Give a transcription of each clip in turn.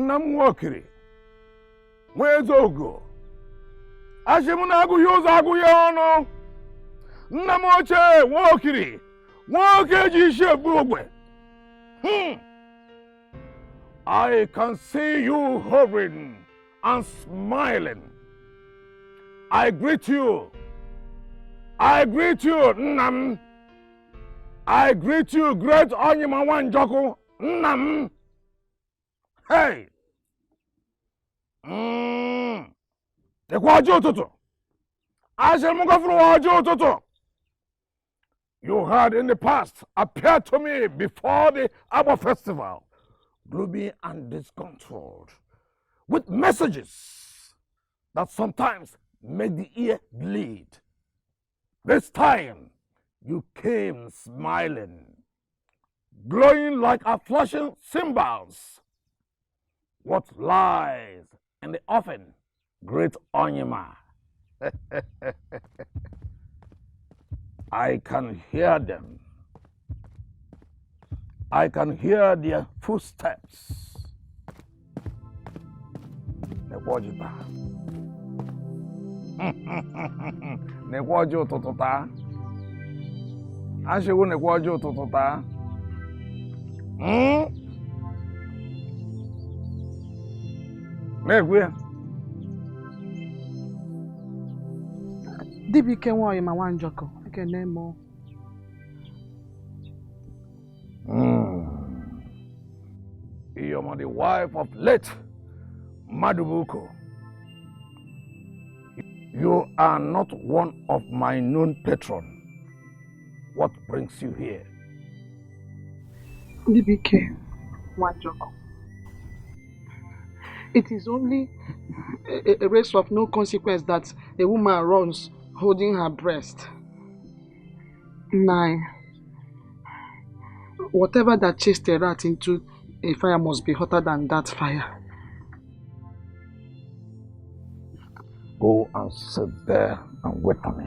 Nam Walkiri. Where's Ogo? Ashimunagu Yozagu Yono. Namoche Walkiri. Walkeji Shebugwe. I can see you hovering and smiling. I greet you. I greet you, Nam. I greet you, great Onyimawan Joko, Nam. Hey. You had in the past appeared to me before the Abba Festival, gloomy and disconsolate, with messages that sometimes make the ear bleed. This time, you came smiling, glowing like a flashing cymbals. What lies in the oven, great Onyema? I can hear them. I can hear their footsteps. Nekwojita. Nekwojo totota. Ashewo nekwojo totota. Megwe. Dibike nwoyi ma wanjoko. Ekene mo. You're the wife of late Madubuko. You are not one of my known patrons. What brings you here? Dibike Wanjoko. It is only a race of no consequence that a woman runs holding her breast. 9. Whatever that chased a rat into a fire must be hotter than that fire. Go and sit there and wait for me.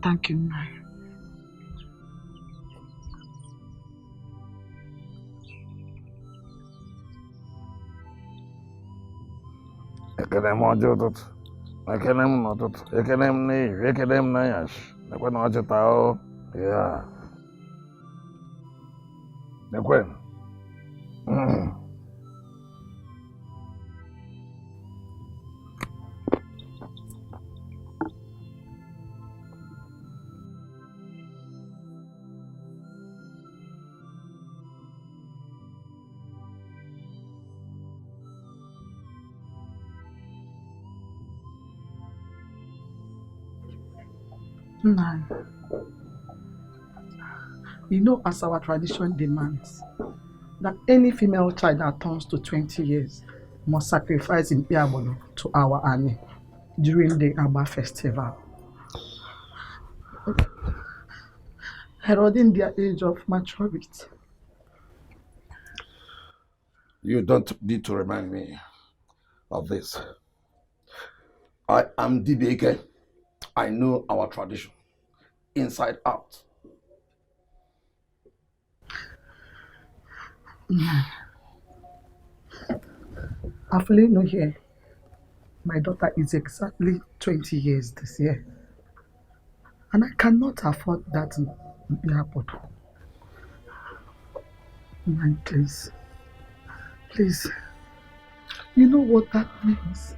Thank you, 9. Ekenem ojutut, ekenem notut, ekenem ni, ekenem nayash. Nekwen ojutao, yeah. Nekwen. 9. You know, as our tradition demands, that any female child that turns to 20 years must sacrifice in Iabolo to our Annie during the Abba festival, heralding their age of maturity. You don't need to remind me of this. I am Dibeke. I know our tradition inside out. After no here, my daughter is exactly 20 years this year, and I cannot afford that in the airport. Man, please, you know what that means.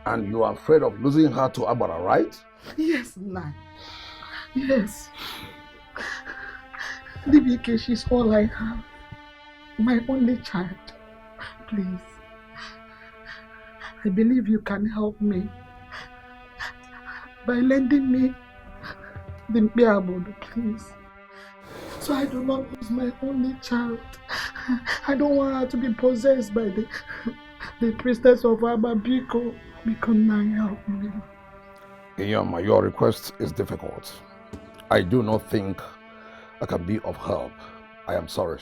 And you are afraid of losing her to Abara, right? Yes, Nan. Yes. DBK, she's all I have. My only child. Please. I believe you can help me by lending me the Mpiabodo, please. So I do not lose my only child. I don't want her to be possessed by the priestess of Abba Biko. Biko, Nan, help me. Iyoma, your request is difficult. I do not think I can be of help. I am sorry.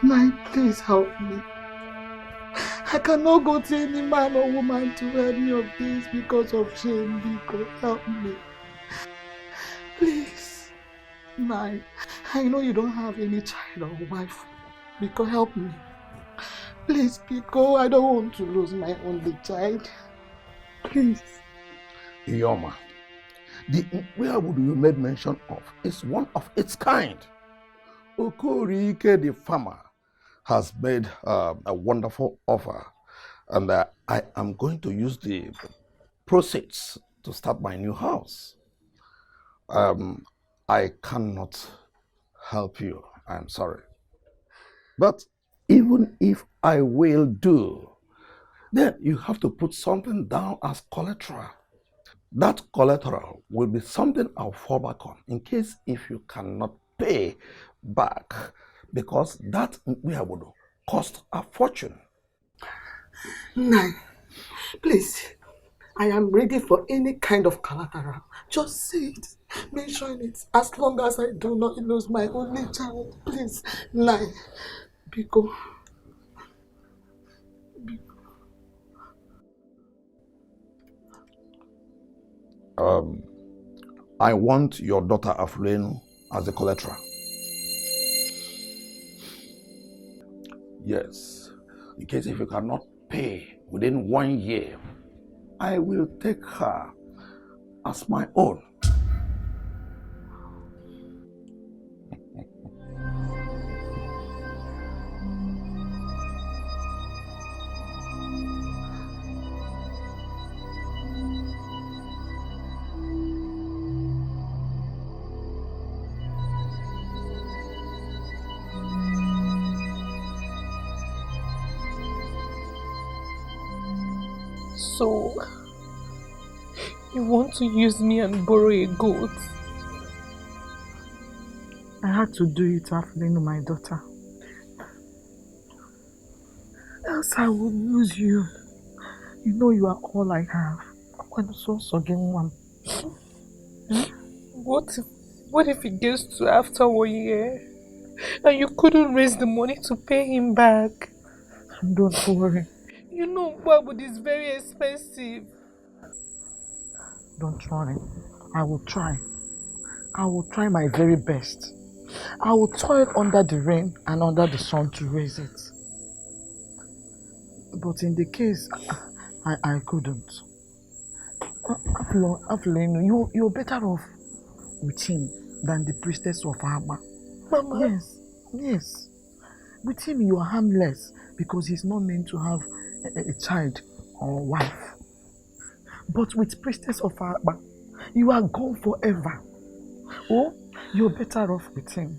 Nan, please help me. I cannot go to any man or woman to help me of this because of shame. Biko, help me. Please. Nai, I know you don't have any child or wife. Biko, help me. Please, Biko, I don't want to lose my only child. Please. Iyoma, the Nigerian you made mention of is one of its kind. Okorike the farmer has made a wonderful offer, and I am going to use the proceeds to start my new house. I cannot help you. I'm sorry. But even if I will do, then you have to put something down as collateral. That collateral will be something I'll fall back on in case if you cannot pay back, because that would cost a fortune. Nai, please. I am ready for any kind of collateral. Just say it. Mention it. As long as I do not lose my only child. Please. Nai. Biko. I want your daughter Aflenu as the collateral. Yes. In case if you cannot pay within 1 year, I will take her as my own. So, you want to use me and borrow a goat? I had to do it, Aflenu, my daughter. Else I will lose you. You know you are all I have. What if it gets to after 1 year and you couldn't raise the money to pay him back? Don't worry. You know Babu is very expensive. Don't worry. I will try. I will try my very best. I will toil under the rain and under the sun to raise it. But in the case I couldn't. Aflenu, you're better off with him than the priestess of Abba. Mama. Yes. With him you are harmless because he's not meant to have a child or wife. But with priestess of Abba, you are gone forever. Oh, you're better off with him.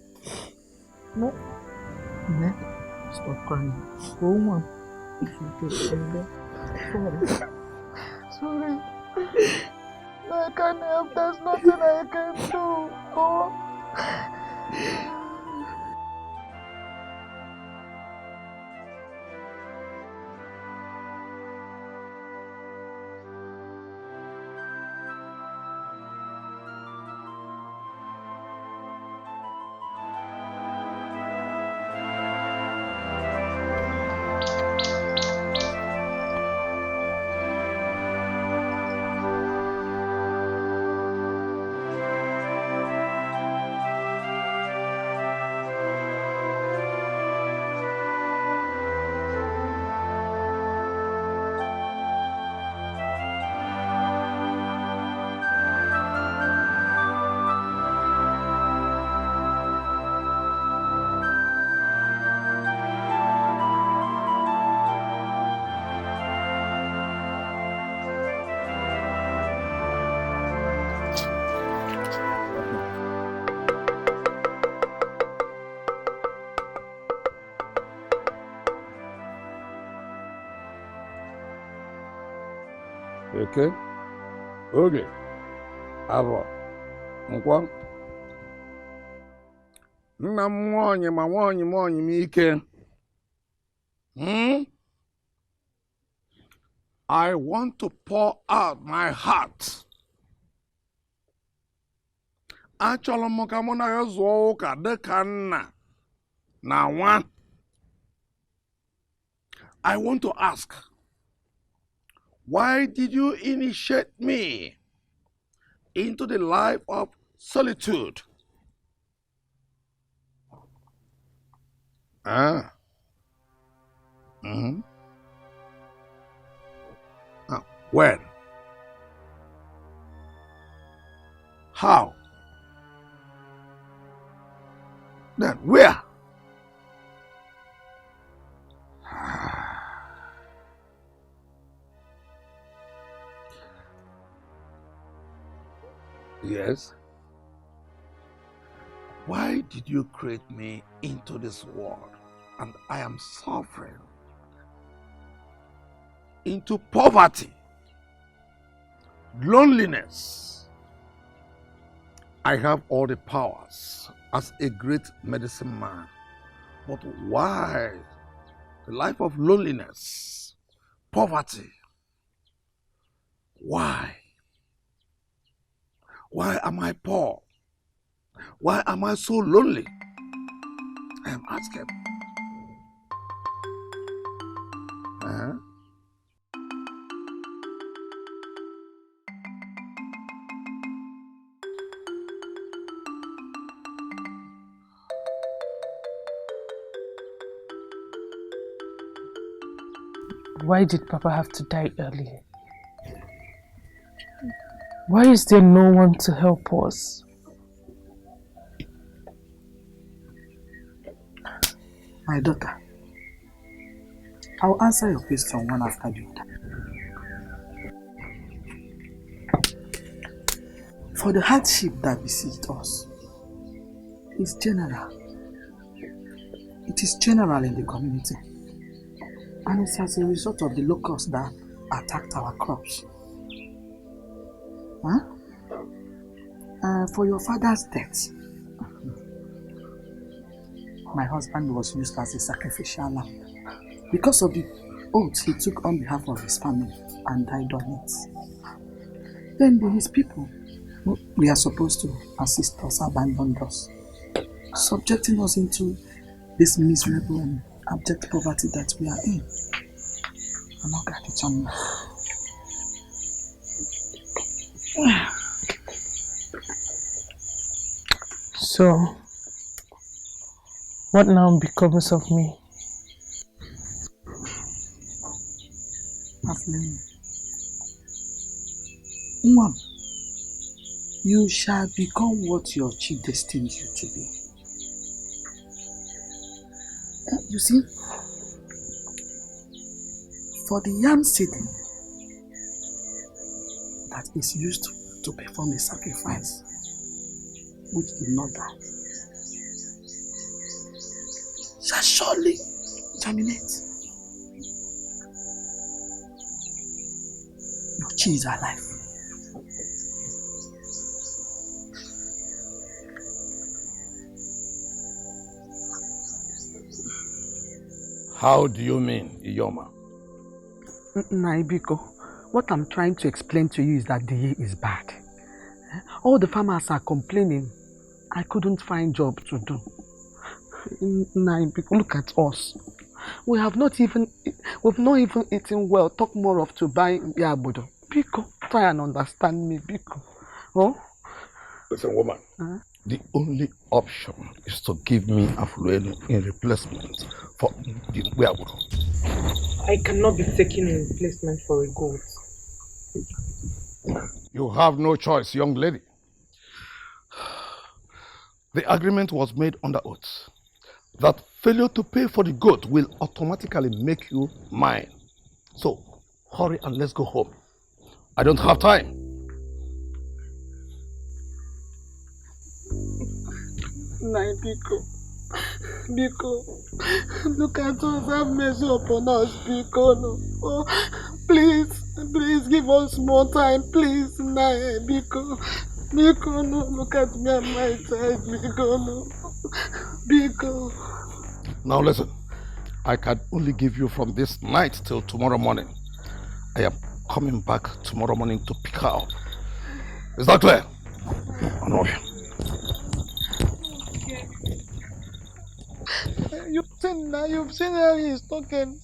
No? Stop crying. Oh, Mom. Sorry. I can't help. There's nothing I can do. Oh. Okay? Okay. Abo. Nkwa. Nna m nwaanyị ma nwaanyị m ike. I want to pour out my heart. Achọrọ m ka mụ na ya zụọ ụka dịka nna na nwa. I want to ask, why did you initiate me into the life of solitude? Ah. Mm-hmm. When? How? Then where? Yes. Why did you create me into this world and I am suffering? Into poverty, loneliness. I have all the powers as a great medicine man, but why the life of loneliness, poverty? Why? Why am I poor? Why am I so lonely? I am asking. Why did Papa have to die early? Why is there no one to help us? My daughter, I'll answer your question one after the other. For the hardship that besieged us, is general. It is general in the community. And it's as a result of the locusts that attacked our crops. For your father's death, my husband was used as a sacrificial lamb because of the oath he took on behalf of his family and died on it. Then his people, we are supposed to assist us, abandoned us, subjecting us into this miserable and abject poverty that we are in. I'm not going to tell you. So, what now becomes of me? Aflame. Mom, you shall become what your chief destined you to be. You see, for the yam seedling that is used to perform a sacrifice which did not die shall surely germinate. Your chi is alive. How do you mean, Iyoma? Naibiko, what I'm trying to explain to you is that the year is bad. All the farmers are complaining. I couldn't find job to do. Naibiko, look at us. We've not even eaten well. Talk more of to buy yabudo. Biko, try and understand me, Biko. Oh? Listen, woman. The only option is to give me Afluelu in replacement for the yabudo. I cannot be taken in replacement for a goat. You have no choice, young lady. The agreement was made under oath that failure to pay for the goat will automatically make you mine. So, hurry and let's go home. I don't have time. Nai, Biko, look at us, have mercy upon us, Biko, no. Oh, please give us more time, please, Nai, Biko, no, look at me and my child, Biko, no, Biko. Now listen, I can only give you from this night till tomorrow morning. I am coming back tomorrow morning to pick her up. Is that clear? No. seen now. You've seen how he's talking.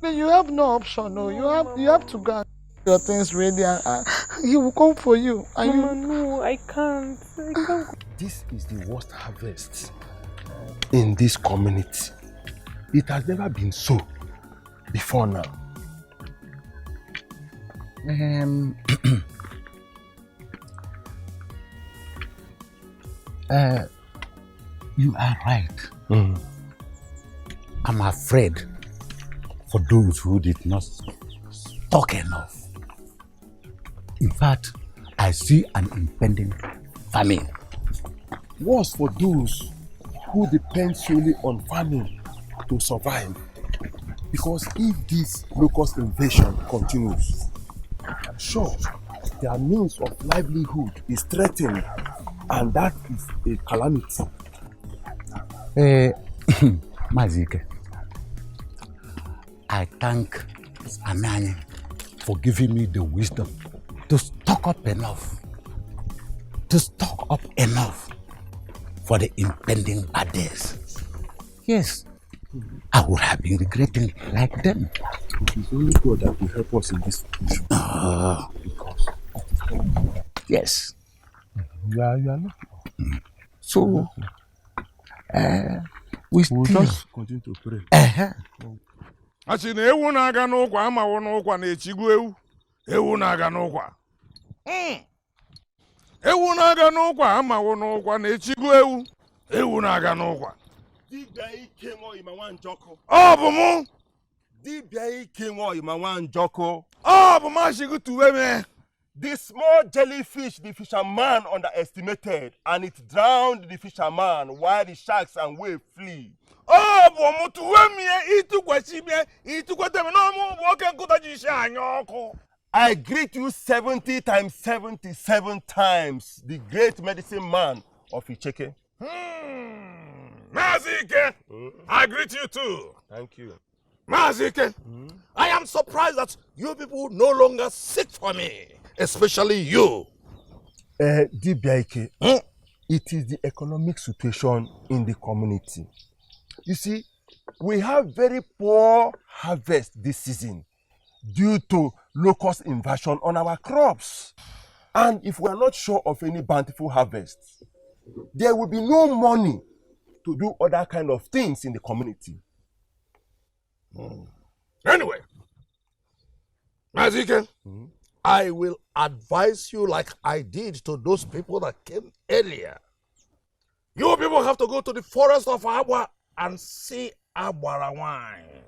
You have no option. No, you have to go and get your things ready, and he will come for you. And Mama, no, I can't. I can't. This is the worst harvest in this community. It has never been so before now. You are right. I'm afraid for those who did not talk enough. In fact, I see an impending famine. Worse for those who depend solely on farming to survive. Because if this locust invasion continues, I'm sure their means of livelihood is threatened, and that is a calamity. Mazike, I thank Anani for giving me the wisdom to stock up enough for the impending bad days. Yes, I would have been regretting like them. It is only God that will help us in this situation. Yes. You are not. So, we'll just continue to pray. Asi na ewu na-aga n'ụkwa amawo n'ụkwa na-echigbu ewu. Ewu na-aga n'ụkwa. Ewu na-aga n'ụkwa amawo n'ụkwa na-echigbu ewu. Ewu na-aga n'ụkwa. Dibia ike nwo ima nwa njoko. Ọ bụ mụ. Dibia ike nwo ima nwa njoko. Ọ bụ mashigu tuwe me. The small jellyfish the fisherman underestimated, and it drowned the fisherman while the sharks and waves flee. Ọ bụ mụ tuwe me itukwasi me itukwete me no mụ bụ oke nkụta ji isi anya ọkụ. I greet you 70 times 77 times, the great medicine man of Icheke. Mazike, I greet you too. Thank you. Mazike, I am surprised that you people no longer seek for me, especially you. Dibiaike, it is the economic situation in the community. You see, we have very poor harvest this season due to locust invasion on our crops. And if we are not sure of any bountiful harvest, there will be no money to do other kind of things in the community. Anyway, Mazike, I will advise you like I did to those people that came earlier. You people have to go to the forest of Agua and see Agbara wine.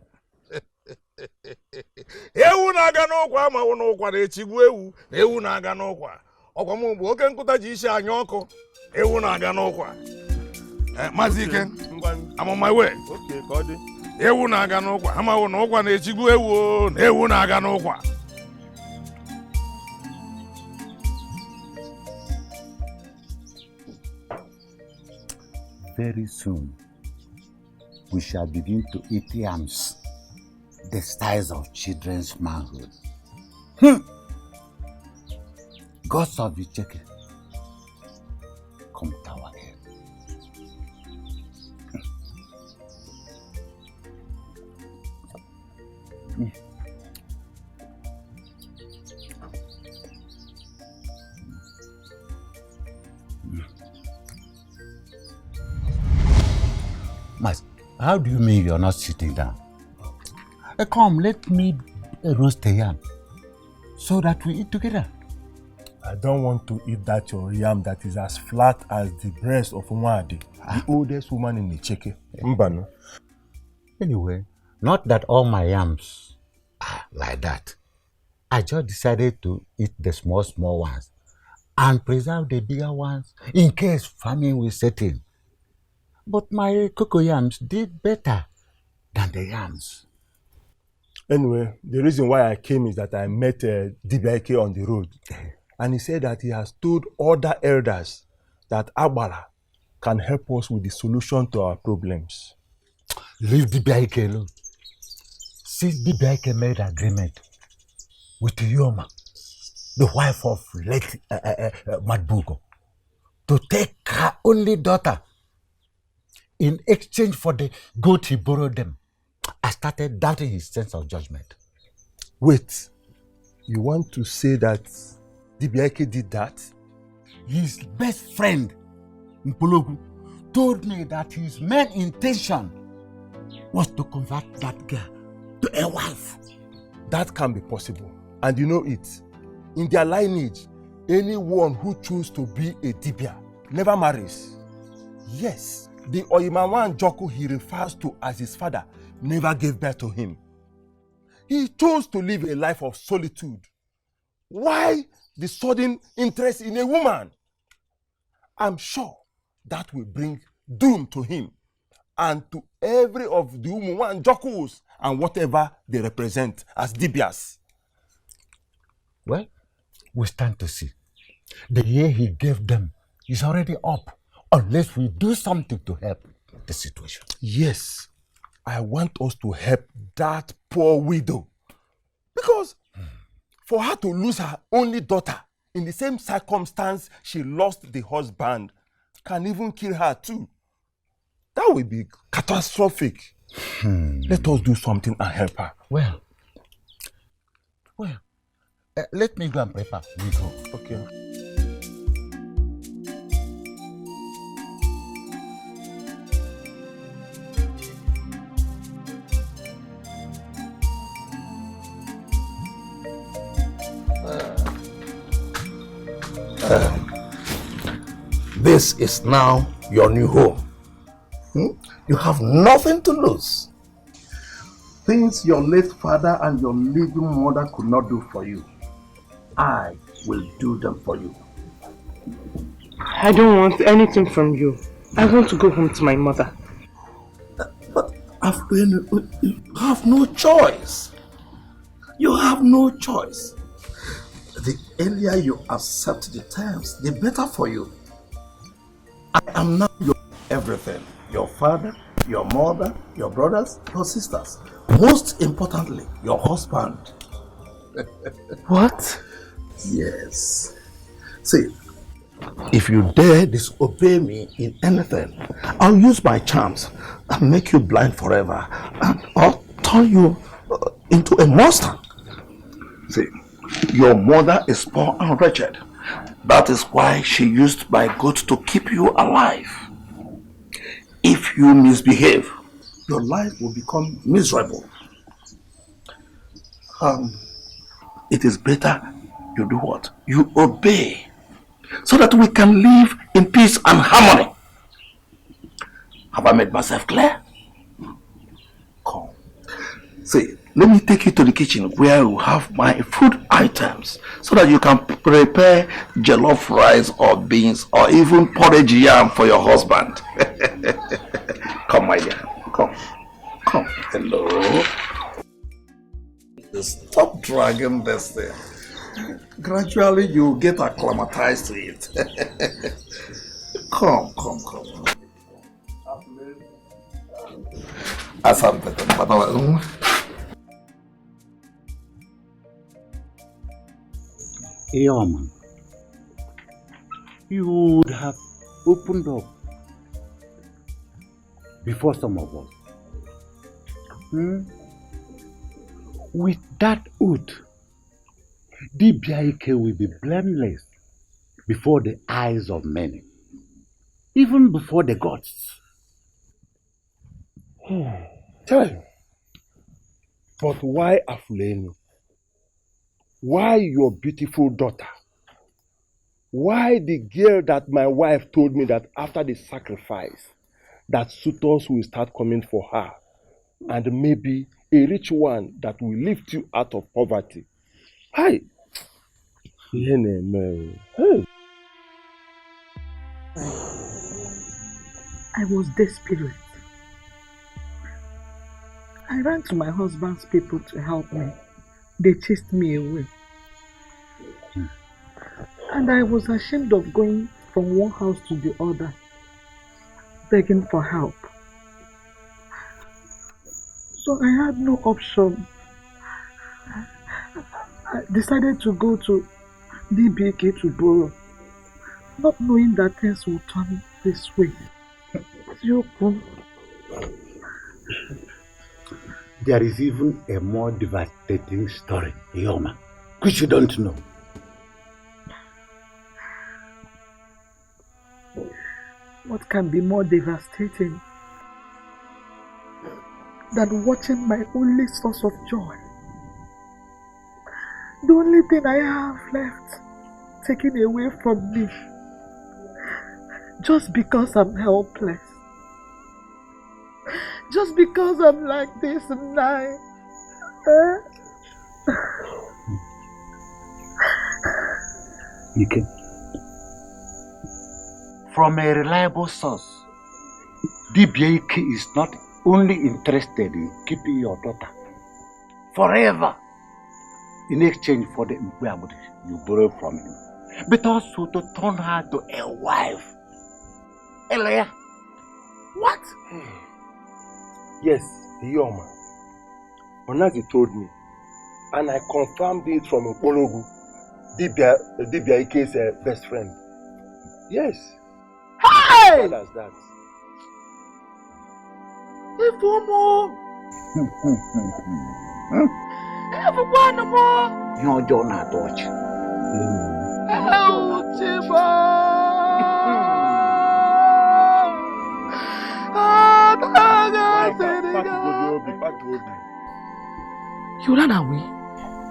Ewu na-aga n'ụkwa ma wụ n'ụkwa na-echigbu ewu na ewu na-aga n'ụkwa. Ọkwa mụ bụ oke nkụta ji isi anya ọkụ. Ewu na-aga n'ụkwa. Mazike, I'm on my way. Okay, got it. Ewu na-aga n'ụkwa. Ama wụ n'ụkwa na-echigbu ewu na ewu na-aga n'ụkwa. Very soon, we shall begin to eat yams, the size of children's manhood. Gods of the Icheke, come to our aid. Mas, how do you mean you're not sitting down? Come, let me roast a yam so that we eat together. I don't want to eat that your yam that is as flat as the breast of Nwadi, the oldest woman in Icheke. Mbano. Anyway, not that all my yams are like that. I just decided to eat the small ones and preserve the bigger ones in case famine will set in. But my cocoa yams did better than the yams. Anyway, the reason why I came is that I met Dibiaike on the road. And he said that he has told other elders that Agbara can help us with the solution to our problems. Leave Dibiaike alone. Since Dibiaike made agreement with Yoma, the wife of late Madbugo, to take her only daughter, in exchange for the goat he borrowed them, I started doubting his sense of judgment. Wait, you want to say that DBIK did that? His best friend, Mpologu, told me that his main intention was to convert that girl to a wife. That can be possible. And you know it. In their lineage, anyone who chooses to be a Dibia never marries. Yes, the Oyimawan Joku he refers to as his father never gave birth to him. He chose to live a life of solitude. Why the sudden interest in a woman? I'm sure that will bring doom to him and to every of the Umuwan Jokus and whatever they represent as Dibias. Well, we stand to see. The year he gave them is already up, unless we do something to help the situation. Yes, I want us to help that poor widow. Because for her to lose her only daughter in the same circumstance she lost the husband can even kill her too. That would be catastrophic. Let us do something and help her. Well, let me go and prepare. We go. Okay. This is now your new home. You have nothing to lose. Things your late father and your living mother could not do for you, I will do them for you. I don't want anything from you. I want to go home to my mother. But you have no choice. You have no choice. The earlier you accept the terms, the better for you. I am now your everything. Your father, your mother, your brothers, your sisters. Most importantly, your husband. What? Yes. See, if you dare disobey me in anything, I'll use my charms and make you blind forever, and I'll turn you into a monster. See, your mother is poor and wretched. That is why she used my goat to keep you alive. If you misbehave, your life will become miserable. It is better you do what? You obey, so that we can live in peace and harmony. Have I made myself clear? Come. See, let me take you to the kitchen where you have my food items, so that you can prepare jollof rice or beans or even porridge yam for your husband. Come, my dear. Come. Come. Hello. Stop dragging this thing. Gradually you get acclimatized to it. Come. Young, you would have opened up before some of us. With that oath, DBIK will be blameless before the eyes of many, even before the gods. Tell you. But why Afuleni? Why your beautiful daughter? Why the girl that my wife told me that after the sacrifice, that suitors will start coming for her, and maybe a rich one that will lift you out of poverty? Hi. Hey. I was desperate. I ran to my husband's people to help me. They chased me away. And I was ashamed of going from one house to the other, begging for help. So I had no option. I decided to go to DBK to borrow, not knowing that things would turn this way. There is even a more devastating story, Yoma, which you don't know. What can be more devastating than watching my only source of joy, the only thing I have left, taken away from me, just because I'm helpless, just because I'm like this now? Ike, from a reliable source, Dibia Ike is not only interested in keeping your daughter forever in exchange for the Mpuabudi you borrowed from him, but also to turn her to a wife. Elia. What? Yes, Yoma. Onazi told me, and I confirmed it from Okologu, Dibia Ike's best friend. Yes. Hey! What is that? Ifomo! Everyone more! You're Jonah Dodge. Oh, Chiba! You ran away?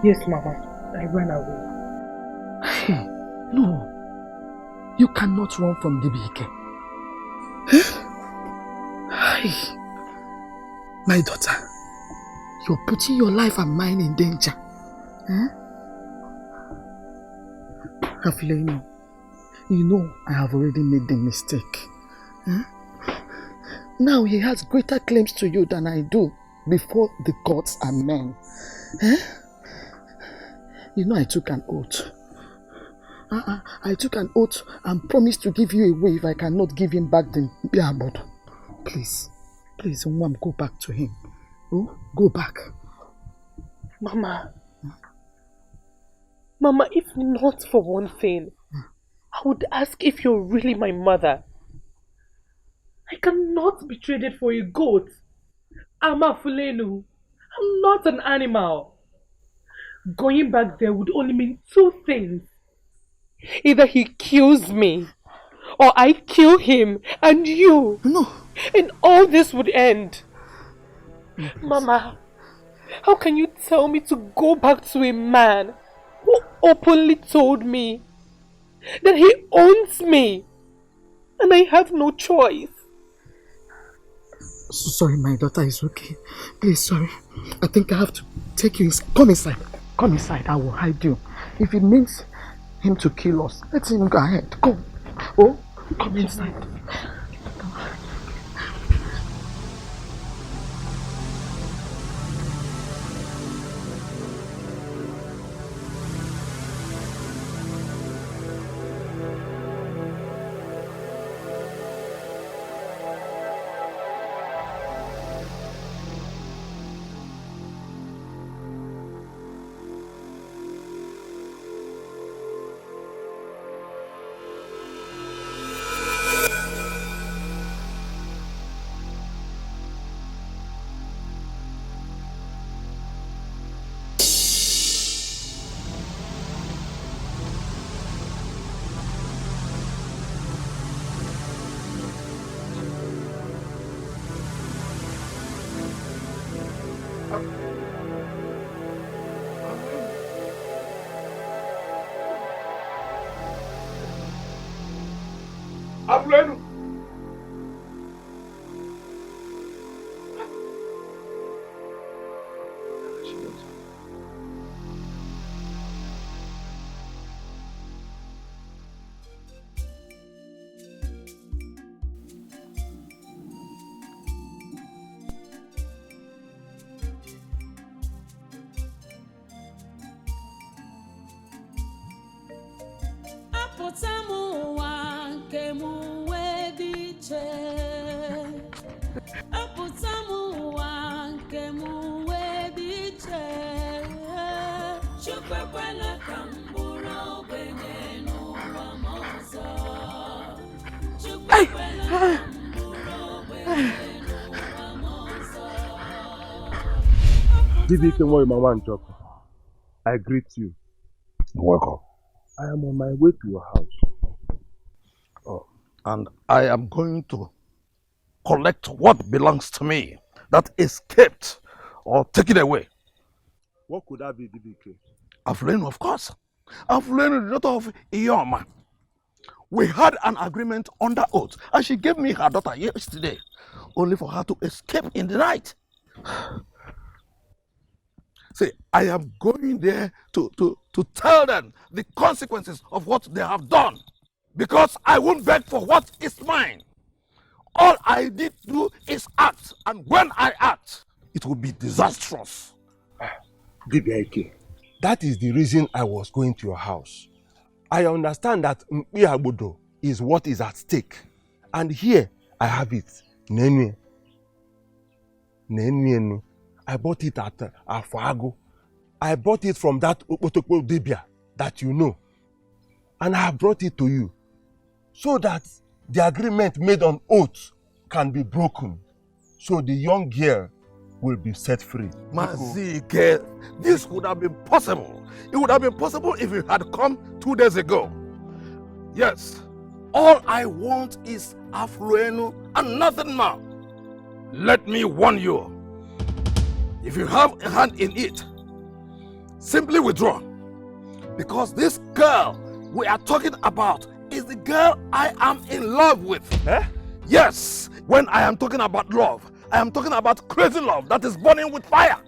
Yes, Mama. I ran away. Hey, no. You cannot run from DBK. Hey, my daughter, you're putting your life and mine in danger. Afuleni, you know I have already made the mistake. Now he has greater claims to you than I do before the gods and men. You know I took an oath. I took an oath and promised to give you away if I cannot give him back the Biabod. Please, Mom, go back to him. Oh, go back. Mama, if not for one thing, I would ask if you're really my mother. I cannot be traded for a goat. I'm a Fulenu. I'm not an animal. Going back there would only mean two things. Either he kills me, or I kill him and you. No. And all this would end. Mama, how can you tell me to go back to a man who openly told me that he owns me and I have no choice? Sorry, my daughter, is okay. Please, sorry. I think I have to take you inside. Come inside. Come inside. I will hide you. If it means him to kill us, let him go ahead. Go. Oh, come inside. Abulenu. DBK Mama and Choko, I greet you. You're welcome. I am on my way to your house. Oh, and I am going to collect what belongs to me that escaped or taken away. What could that be, DBK? Afulenu, of course. Afulenu, the daughter of Iyoma. We had an agreement under oath, and she gave me her daughter yesterday, only for her to escape in the night. See, I am going there to tell them the consequences of what they have done, because I won't beg for what is mine. All I need to do is act, and when I act, it will be disastrous. DBK, that is the reason I was going to your house. I understand that Mpiabodo is what is at stake. And here I have it. Nenwe. I bought it at Afago. I bought it from that Okpotokpo Dibia that you know. And I have brought it to you so that the agreement made on oath can be broken. So the young girl will be set free. Mazike, this would have been possible. It would have been possible if you had come 2 days ago. Yes, all I want is Afluenu and nothing more. Let me warn you, if you have a hand in it, simply withdraw. Because this girl we are talking about is the girl I am in love with. Eh? Yes, when I am talking about love, I am talking about crazy love that is burning with fire.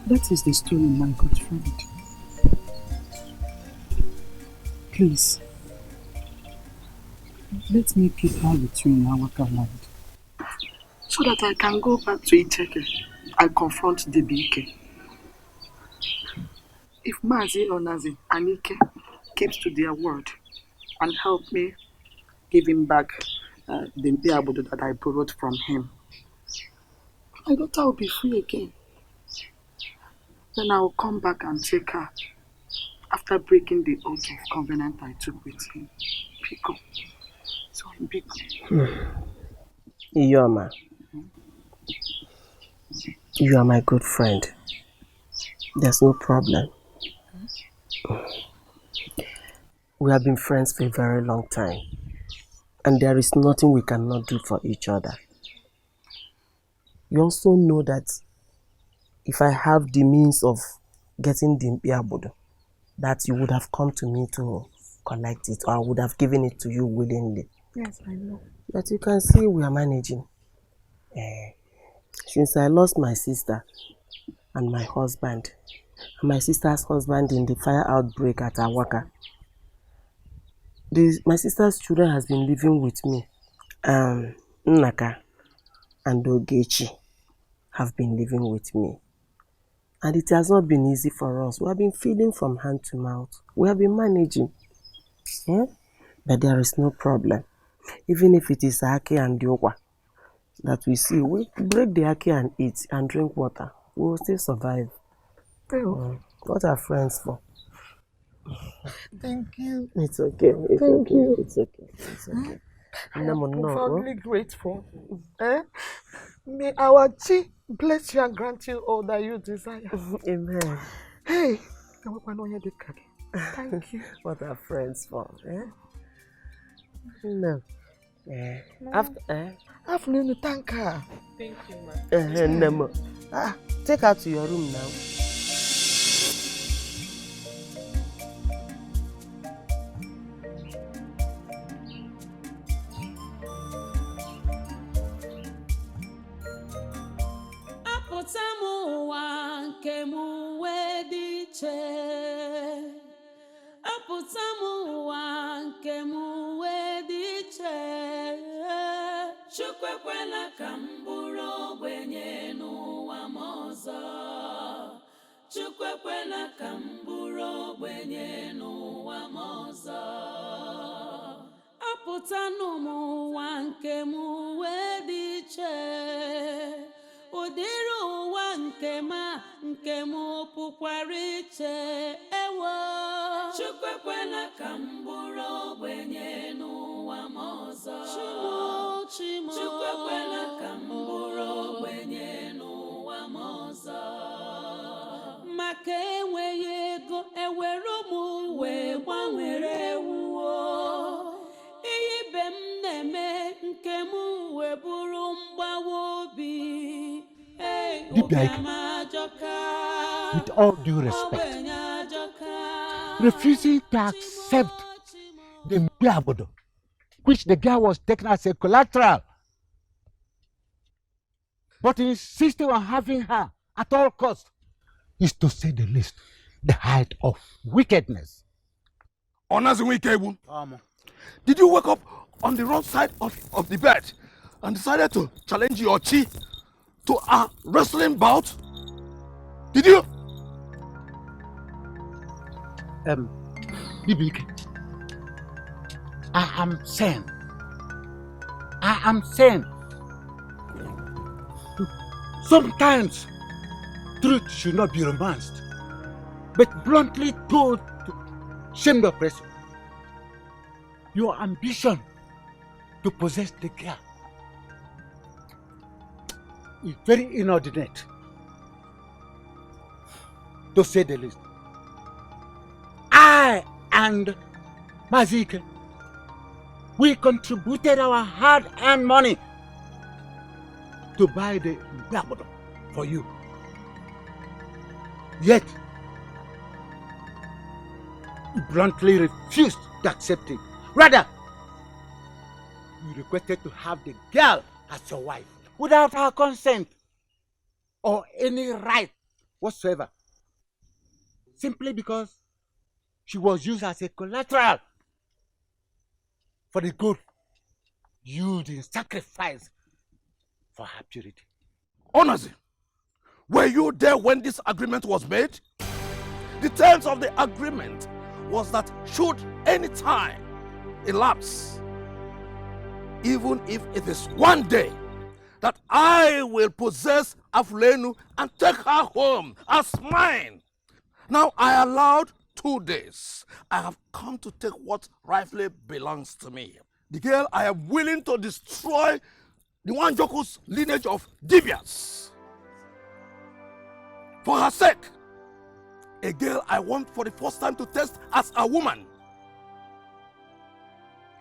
That is the story, my good friend. Please, let me keep her with you in our land, so that I can go back to Iteke and confront the BK. If Mazi or Nazi and Ike keeps to their word and help me give him back the Mpiabodo that I borrowed from him, my daughter will be free again. Then I will come back and take her after breaking the oath of covenant I took with him. Pico. So Pico. Iyoma, you are my good friend. There's no problem. We have been friends for a very long time, and there is nothing we cannot do for each other. You also know that if I have the means of getting the Mpiabodo, that you would have come to me to collect it, or I would have given it to you willingly. Yes, I know. But you can see we are managing. Since I lost my sister and my husband, and my sister's husband in the fire outbreak at Awaka, my sister's children has been living with me. Nnaka and Ogechi have been living with me. And it has not been easy for us. We have been feeding from hand to mouth. We have been managing. But there is no problem. Even if it is Ake and Diokwa that we see, we break the Ake and eat and drink water. We will still survive. What are friends for? Thank you. It's okay. Thank you. It's okay. It's okay. I am profoundly grateful. May our Chi bless you and grant you all that you desire. Amen. Hey, thank you. What are friends for? No. After Afternoon, thank her. Thank you, no. Take her to your room now. Chukwekwela ka m bụrụ ogbenye n'ụwa m ọzọ. Chukwekwela ka m bụrụ ogbenye pụtanụ m ụwa nke m wee dị iche ụdịrị ụwa nke m pụkwara iche ewo Chukwu ekwela ka m bụrụ ogbenye n'ụwa m ọzọ Chimo Chukwu ekwela ka m bụrụ ogbenye n'ụwa m ọzọ maka enweghị ego ewere m wee gbanwere ewuo ihe ibe m na-eme nke m wee bụrụ mgbawa obi with all due respect, refusing to accept the Mbiabodo, which the girl was taken as a collateral, but insisting on having her at all costs, is to say the least, the height of wickedness. Did you wake up on the wrong side of the bed and decided to challenge your chi to a wrestling bout? Did you? Bibike, I am saying, sometimes truth should not be romanced, but bluntly told to shame the oppressor. Your ambition to possess the girl is very inordinate, to say the least. I and Mazike, we contributed our hard-earned money to buy the Mbiabodo for you. Yet, you bluntly refused to accept it. Rather, you requested to have the girl as your wife without her consent or any right whatsoever, simply because she was used as a collateral for the gold used in sacrifice for her purity. Honestly, were you there when this agreement was made? The terms of the agreement was that should any time elapse, even if it is one day, that I will possess Afulenu and take her home as mine. Now I allowed 2 days. I have come to take what rightfully belongs to me. The girl I am willing to destroy the Wanjoku's lineage of deviants. For her sake, a girl I want for the first time to test as a woman.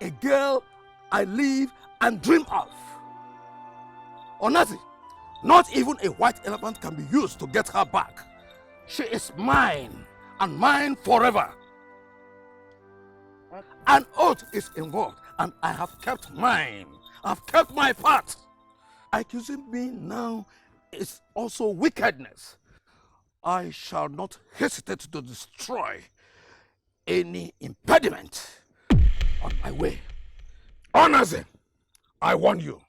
A girl I live and dream of. Onazi, not even a white elephant can be used to get her back. She is mine and mine forever. An oath is involved and I have kept mine. I've kept my part. Accusing me now is also wickedness. I shall not hesitate to destroy any impediment on my way. Onazi, I warn you.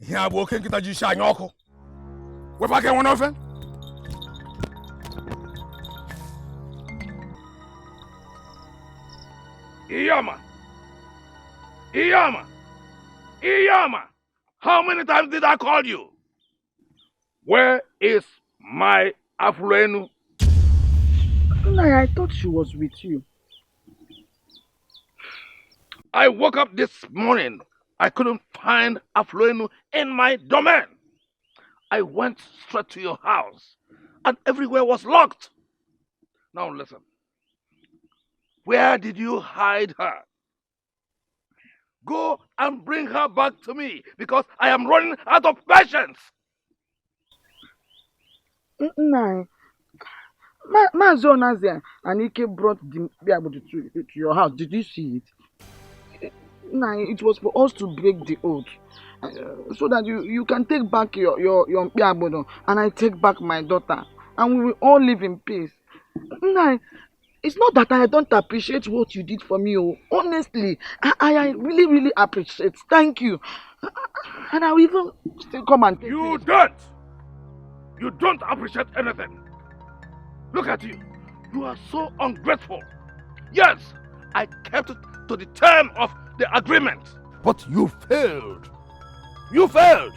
Here walking kita jisha nyoko. We back one offen. Iyama. How many times did I call you? Where is my Afulenu? I thought she was with you. I woke up this morning. I couldn't find Afulenu in my domain. I went straight to your house and everywhere was locked. Now listen. Where did you hide her? Go and bring her back to me because I am running out of patience. No. Mazonazia and Ike brought the Mbiabodo to your house. Did you see it? No, it was for us to break the oath. So that you can take back your Mbiabodo and I take back my daughter. And we will all live in peace. No, it's not that I don't appreciate what you did for me. Honestly, I really, really appreciate. Thank you. And I will even still come and take You it. don't! You don't appreciate anything. Look at you. You are so ungrateful. Yes, I kept to the term of the agreement. But you failed. You failed.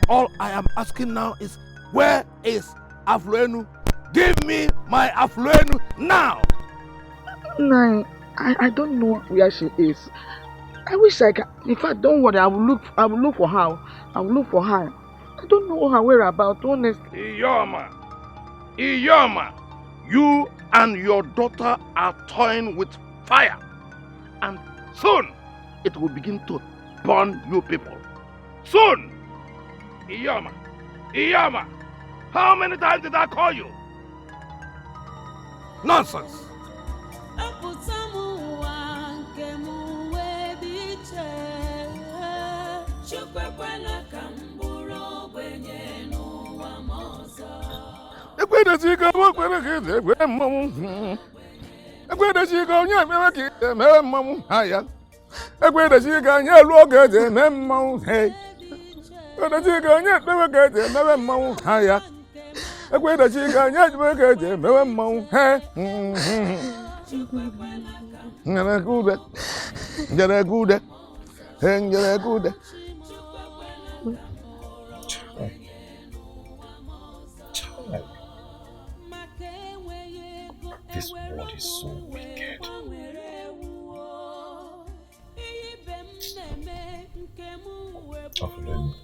All I am asking now is, where is Afluenu? Give me my Afluenu now. No, I don't know where she is. I wish I can. In fact, don't worry. I will look for her. I will look for her. I don't know her whereabouts, honestly. Iyoma, you and your daughter are toying with fire. And soon, it will begin to burn you people. Soon! Iyoma, how many times did I call you? Nonsense! This world is so wicked. Afulenu,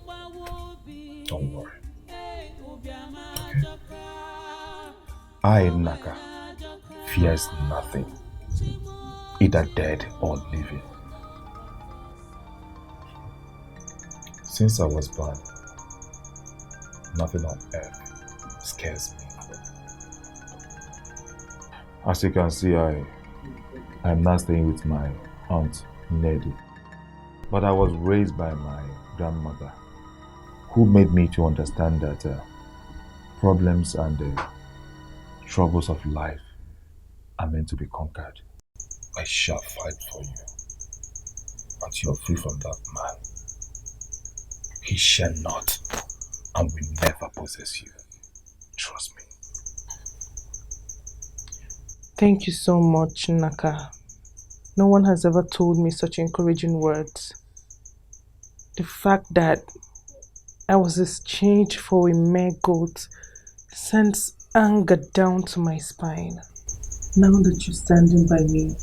don't worry. Okay? I, Naka, fears nothing, either dead or living. Since I was born, nothing on earth scares me. As you can see, I am now staying with my aunt, Nedi. But I was raised by my grandmother, who made me to understand that problems and troubles of life are meant to be conquered. I shall fight for you until you're free from that man. He shall not and will never possess you. Trust me. Thank you so much, Naka. No one has ever told me such encouraging words. The fact that I was exchanged for a mere goat sends anger down to my spine. Now that you're standing by me,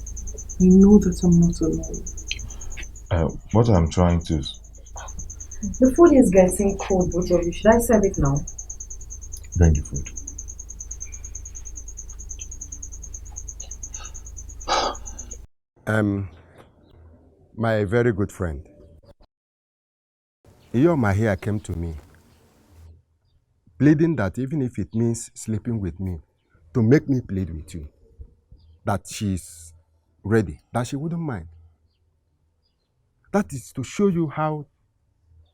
I know that I'm not alone. What I'm trying to... The food is getting cold, both of you. Should I serve it now? Bring the food. My very good friend, Iyoma here came to me, pleading that even if it means sleeping with me, to make me plead with you, that she's ready, that she wouldn't mind. That is to show you how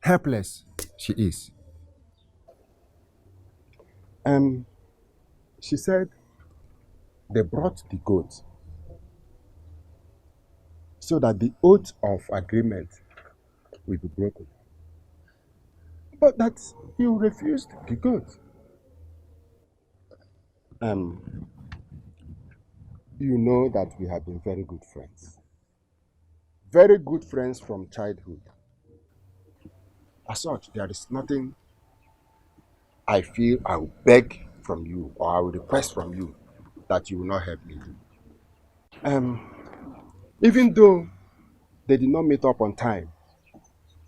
helpless she is. She said they brought the goat so that the oath of agreement will be broken. But that you refused the goat. You know that we have been very good friends. Very good friends from childhood. As such, there is nothing I feel I will beg from you or I will request from you that you will not help me do. Even though they did not meet up on time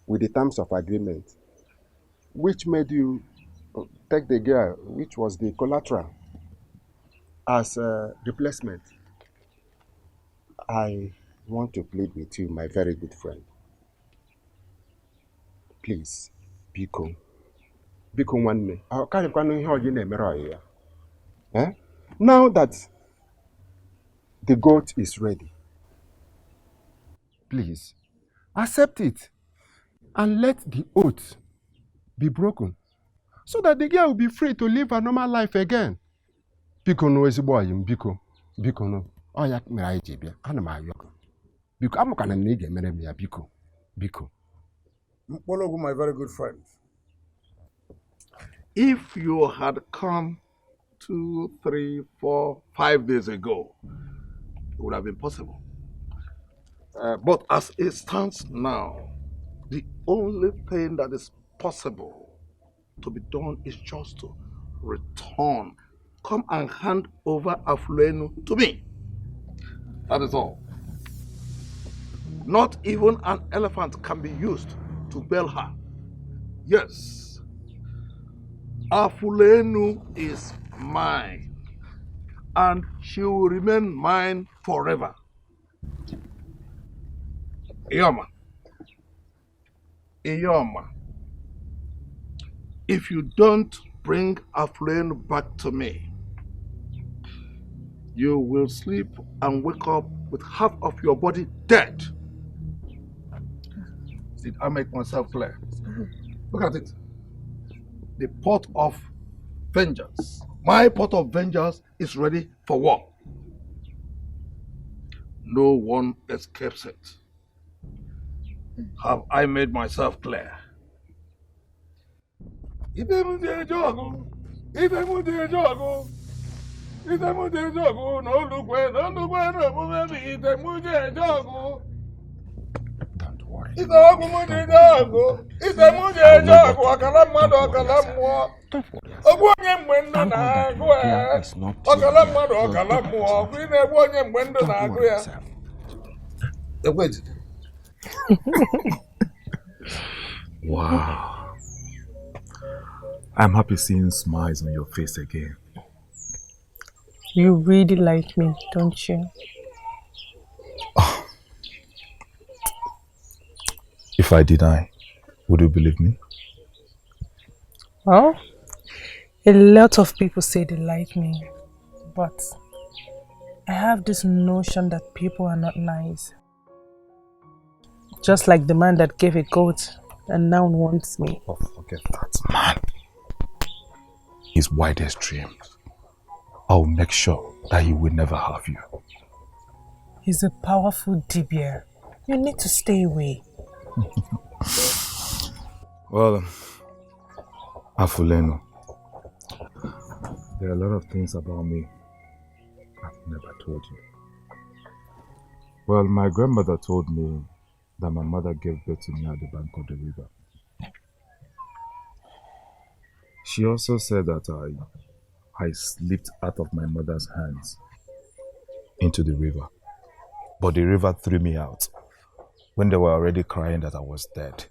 with the terms of agreement, which made you take the girl, which was the collateral, as a replacement, I want to plead with you, my very good friend. Please, Biko. Biko nwanne. Now that the goat is ready, please accept it and let the oath be broken so that the girl will be free to live a normal life again. Biko no ezigbo ayim, biko. Biko no. Oya mere anyị ji bịa. Ana m ayọ. Biko amụkana m na ị ga-emere m ya, biko. Biko. Mkpologu, my very good friend. If you had come 2, 3, 4, 5 days ago, it would have been possible. But as it stands now, the only thing that is possible to be done is just to return. Come and hand over Afulenu to me. That is all. Not even an elephant can be used to bail her. Yes, Afulenu is mine, and she will remain mine forever. Iyoma, Iyoma, if you don't bring Afulenu back to me, you will sleep and wake up with half of your body dead. Did I make myself clear? Look at it. The pot of vengeance. My pot of vengeance is ready for war. No one escapes it. Have I made myself clear? Don't worry. Wow. I'm happy seeing smiles on your face again. You really like me, don't you? If I deny, would you believe me? Well, a lot of people say they like me, but I have this notion that people are not nice. Just like the man that gave a goat and now wants me. Oh, forget that man. His wildest dreams. I'll make sure that he will never have you. He's a powerful dibia. You need to stay away. Well, Afulenu, there are a lot of things about me I've never told you. Well, my grandmother told me that my mother gave birth to me at the bank of the river. She also said that I slipped out of my mother's hands into the river. But the river threw me out when they were already crying that I was dead.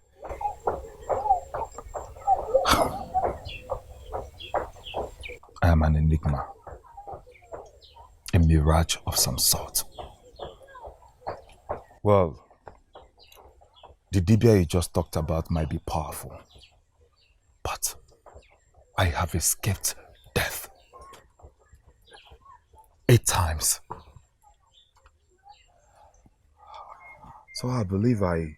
I am an enigma, a mirage of some sort. Well, the Dibia you just talked about might be powerful, but I have escaped death 8 times. So I believe I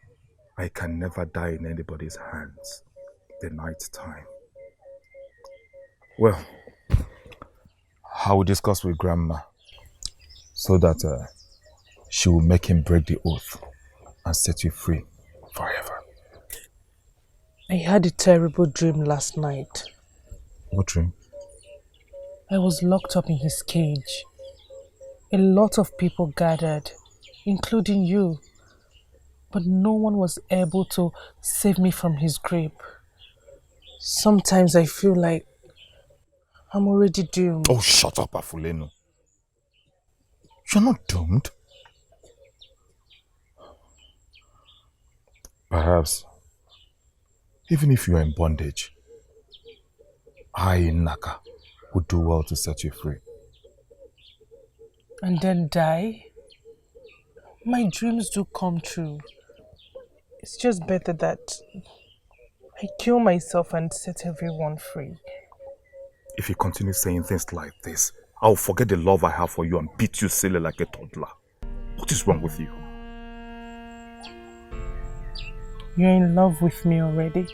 can never die in anybody's hands the night time. Well, I will discuss with Grandma so that she will make him break the oath and set you free forever. I had a terrible dream last night. What dream? I was locked up in his cage. A lot of people gathered, including you. But no one was able to save me from his grip. Sometimes I feel like I'm already doomed. Oh, shut up, Afulenu. You're not doomed. Perhaps, even if you are in bondage, I, Naka, would do well to set you free. And then die? My dreams do come true. It's just better that I kill myself and set everyone free. If you continue saying things like this, I'll forget the love I have for you and beat you silly like a toddler. What is wrong with you? You're in love with me already?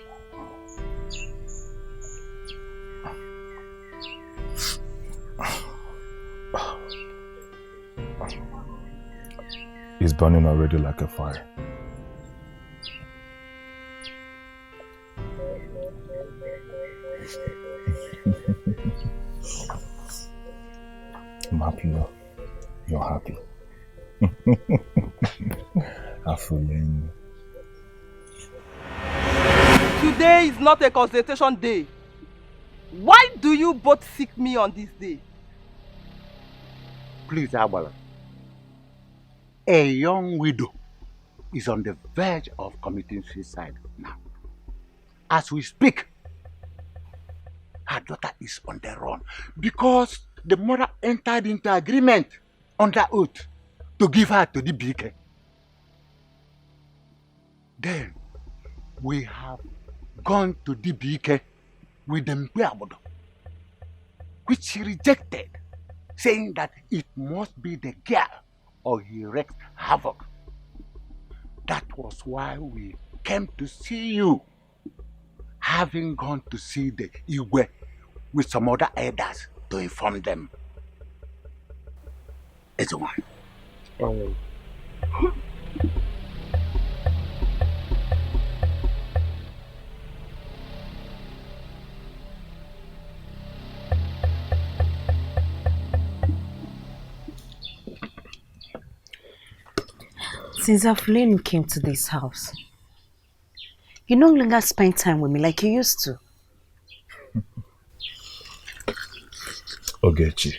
It's burning already like a fire. I'm happy now. You're happy. Afuleni. Today is not a consultation day. Why do you both seek me on this day? Please, Agbala. A young widow is on the verge of committing suicide now. As we speak, her daughter is on the run because the mother entered into agreement under oath to give her to the BK. Then we have gone to the BK with the Mpeabodo, which she rejected, saying that it must be the girl or he wreaks havoc. That was why we came to see you, having gone to see the Igwe with some other elders to inform them. It's one. Since Afulenu came to this house, you no longer spend time with me like you used to. Ogechi,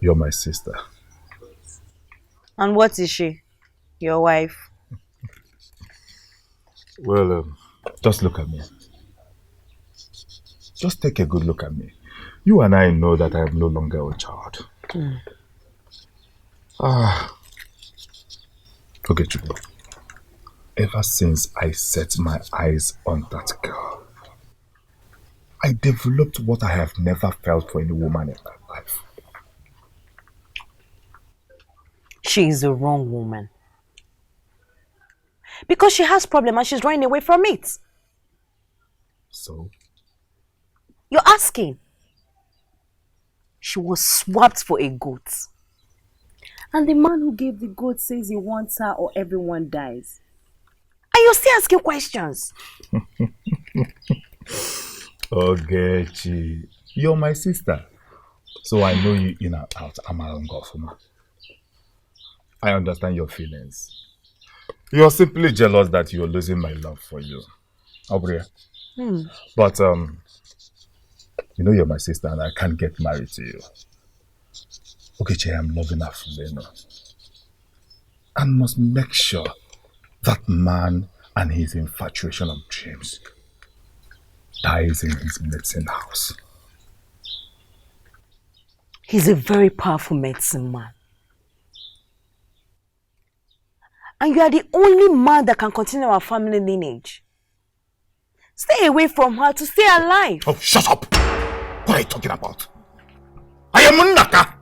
you're my sister. And what is she? Your wife? Well, just look at me. Just take a good look at me. You and I know that I am no longer a child. Ogechi, ever since I set my eyes on that girl, I developed what I have never felt for any woman in my life. She is the wrong woman. Because she has problem and she's running away from it. So? You're asking. She was swapped for a goat. And the man who gave the goat says he wants her or everyone dies. And you're still asking questions. Ogechi, you're my sister. So I know you in and out. Amarongofuma. I understand your feelings. You're simply jealous that you're losing my love for you. Obria. But, you know you're my sister and I can't get married to you. Ogechi, I'm loving Afulenu. And must make sure that man and his infatuation of dreams dies in his medicine house. He's a very powerful medicine man. And you are the only man that can continue our family lineage. Stay away from her to stay alive. Oh, shut up! What are you talking about? I am Naka!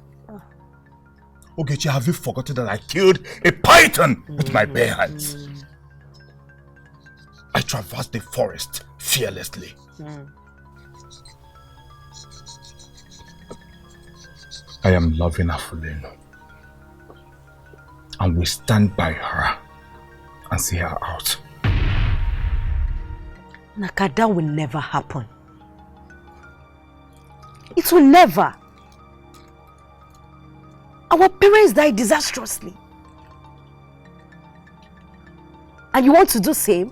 Ogechi, have you forgotten that I killed a python with my bare hands? I traversed the forest fearlessly. I am loving Afulenu. And we stand by her and see her out. Naka, that will never happen. It will never. Our parents died disastrously. And you want to do same?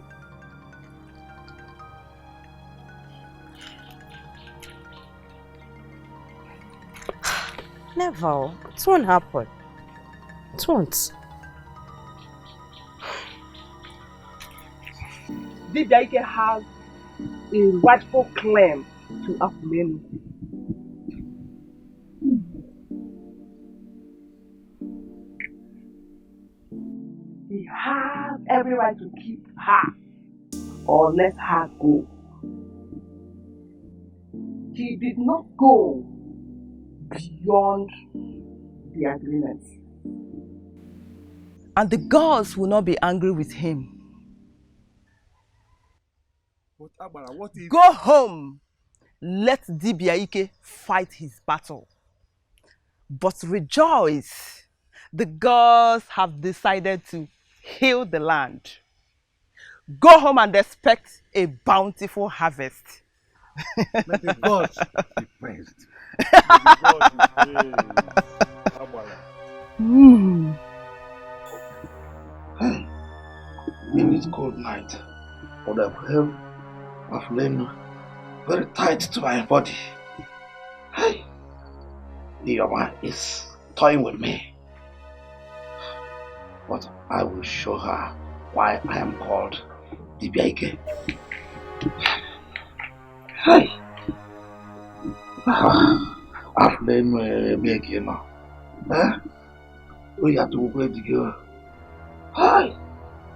Never. It won't happen. It won't. Didaike has a rightful claim to Afulenu. He has every right to keep her or let her go. He did not go beyond the agreement. And the gods will not be angry with him. What if... Go home. Let Dibiaike fight his battle. But rejoice. The gods have decided to heal the land. Go home and expect a bountiful harvest. Let the gods be praised. this cold night would have held a flame very tight to my body. Hey, Iyoma is toying with me. But I will show her why I am called Dibiaike. Hey, a flame making now. We have to go together. Hi,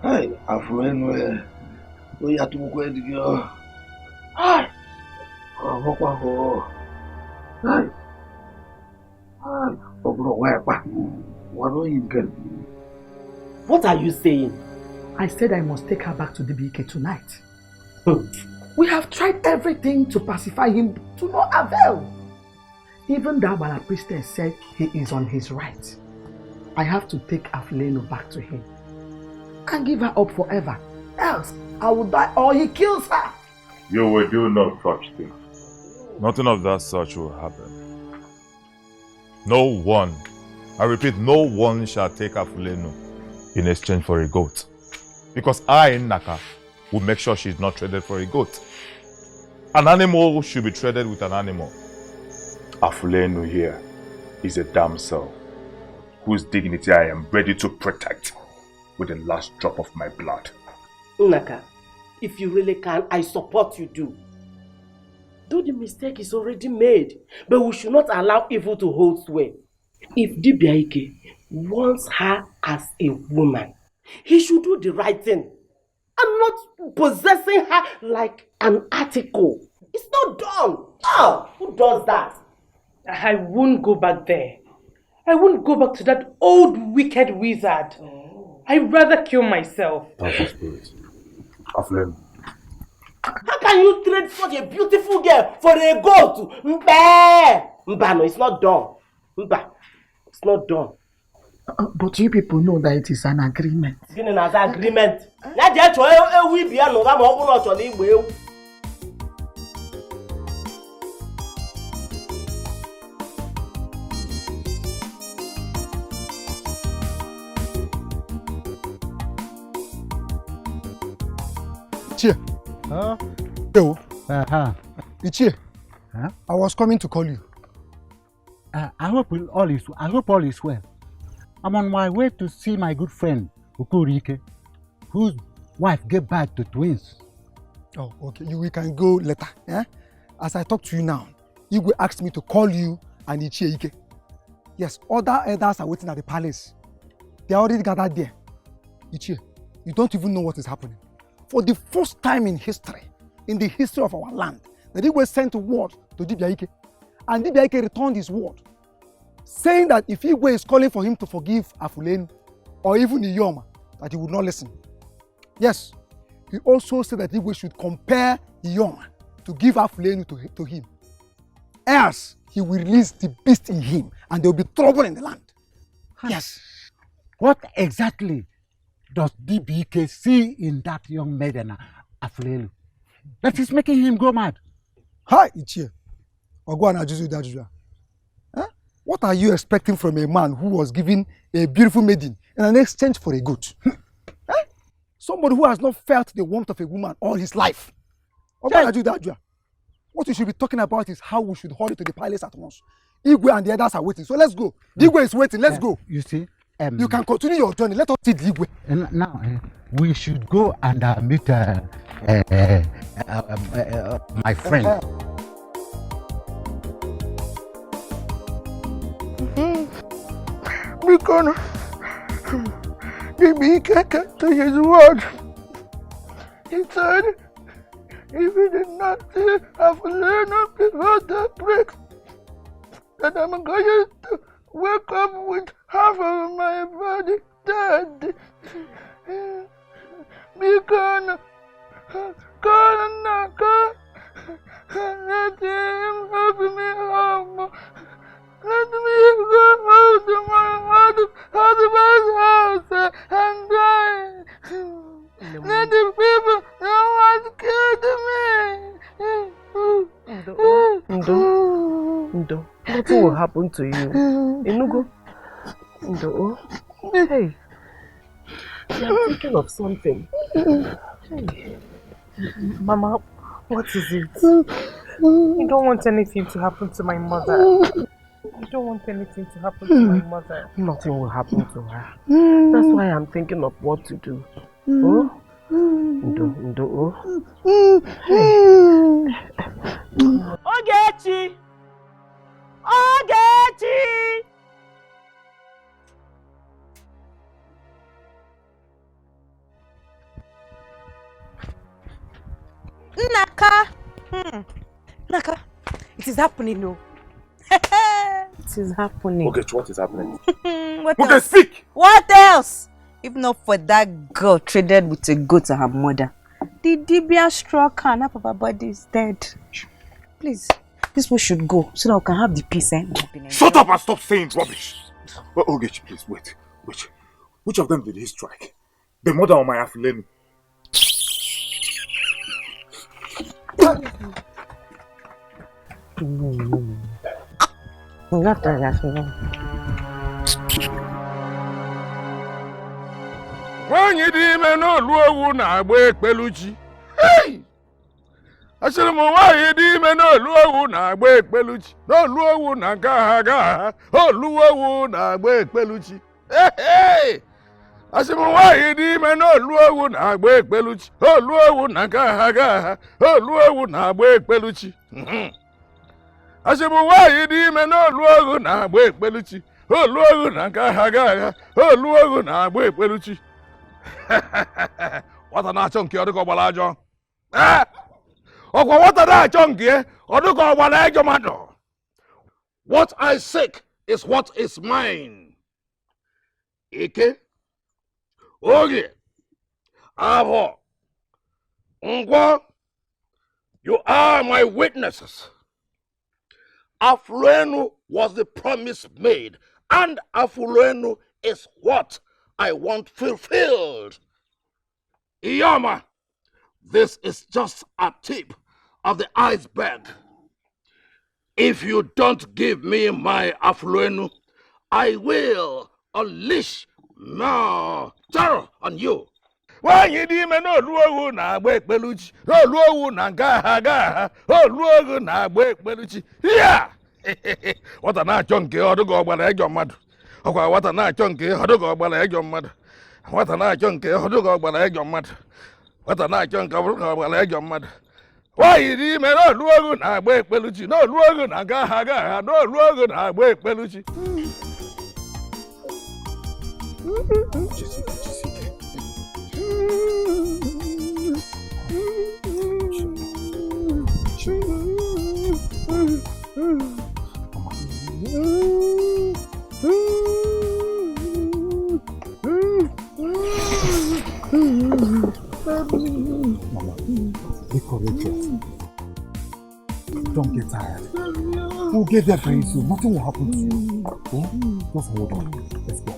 hey, a flame we have to go together. Hi, hi, what are you saying? I said I must take her back to DBK tonight. We have tried everything to pacify him to no avail. Even that Bala priestess said he is on his right. I have to take Afulenu back to him and give her up forever. Else, I will die or he kills her. You will do no such thing. Nothing of that such will happen. No one, I repeat, no one shall take Afulenu in exchange for a goat. Because I, Naka, will make sure she's not traded for a goat. An animal should be traded with an animal. Afulenu here is a damsel whose dignity I am ready to protect with the last drop of my blood. Naka, if you really can, I support you do. Though the mistake is already made, but we should not allow evil to hold sway. If Dibiaike wants her as a woman, he should do the right thing and not possessing her like an article. It's not done. Oh, who does that? I won't go back there. I won't go back to that old wicked wizard. I'd rather kill myself. That's the spirit. Afulenu. How can you trade such a beautiful girl for a goat? Mba, no, it's not done. Mba, it's not done. But you people know that it is an agreement. It's an agreement. Ichie. Huh? Yo. Ichie. Huh? I was coming to call you. I hope all is well. I'm on my way to see my good friend Ukurike, whose wife gave birth to twins. Oh, okay. We can go later. Eh? As I talk to you now, Igwe asked me to call you and Ichie Ike. Yes, other elders are waiting at the palace. They are already gathered there. Ichie, you don't even know what is happening. For the first time in history, in the history of our land, the Igwe sent word to Dibiaike, and Dibiaike returned his word, saying that if Igwe is calling for him to forgive Afulenu or even Iyoma, that he would not listen. Yes, he also said that Igwe should compare Iyoma to give Afulenu to him. Else, he will release the beast in him and there will be trouble in the land. Yes. What exactly does DBK see in that young maiden, Afulenu, that is making him go mad? Hi, Ichie. What are you expecting from a man who was given a beautiful maiden in an exchange for a goat? Somebody who has not felt the warmth of a woman all his life. What we should be talking about is how we should hurry to the palace at once. Igwe and the others are waiting, so let's go. Igwe is waiting, let's go. You see? You can continue your journey. Let us see the Igwe. Now, we should go and meet my friend. Because DBK to his word. He said, if he did not see Afulenu before the break, that I'm going to wake up with half of my body dead. Because let him help me home. Let me go out to my husband's house and die. Let the people know what killed me. Ndo, nothing will happen to you. Inugo. Ndo, hey, you are thinking of something. Mama, what is it? You don't want anything to happen to my mother. You don't want anything to happen to my mother. Nothing will happen to her. That's why I'm thinking of what to do. Oh? Ogechi! Ogechi! Naka! Naka, it is happening, no. It is happening. Okay, what is happening? What Okay, else? speak! What else? If not for that girl traded with a goat and her mother, the Dibia struck her and half of her body is dead. Please, this one should go so that we can have the peace. Shut up and stop saying rubbish! Well, Ogechi, please, wait. Which of them did he strike? The mother or my Afuleni? Not that. When you did no luau na break peluchi. Hey! I said, why you did no luau na break peluchi. No luau na gaga. Oh, luau na break peluchi. Hey! I said, why you did no luau na break peluchi. Oh, luau na gaga. Oh, luau na break peluchi. I said, why you did no luau na break peluchi. Oh, luau na gaga. Oh, luau na break peluchi. What an chunky or the Gobalajo? Ah! Oh, what an chunky or the Gobalajo mado? What I seek is what is mine. Ike? Oge? Avo? Ngwa? You are my witnesses. Afulenu was the promise made, and Afulenu is what I want fulfilled. Iyama, this is just a tip of the iceberg. If you don't give me my Afulenu, I will unleash more terror on you. When you did me no luau na break peluchi, no luau na gaha, oh luau na break peluchi. Yeah! What an chunky or the go by the egg of mud. Okay, what an chunky or the go by the egg of mud. What an chunky or the go by the egg of mud. What an chunky or the go by the egg of mud. Why you did me no luau na break peluchi, no luau na gaha, no luau na break peluchi. Mama, be courageous. Don't get tired. We'll get there very soon. Nothing will happen to you. Okay? Just hold on. Let's go.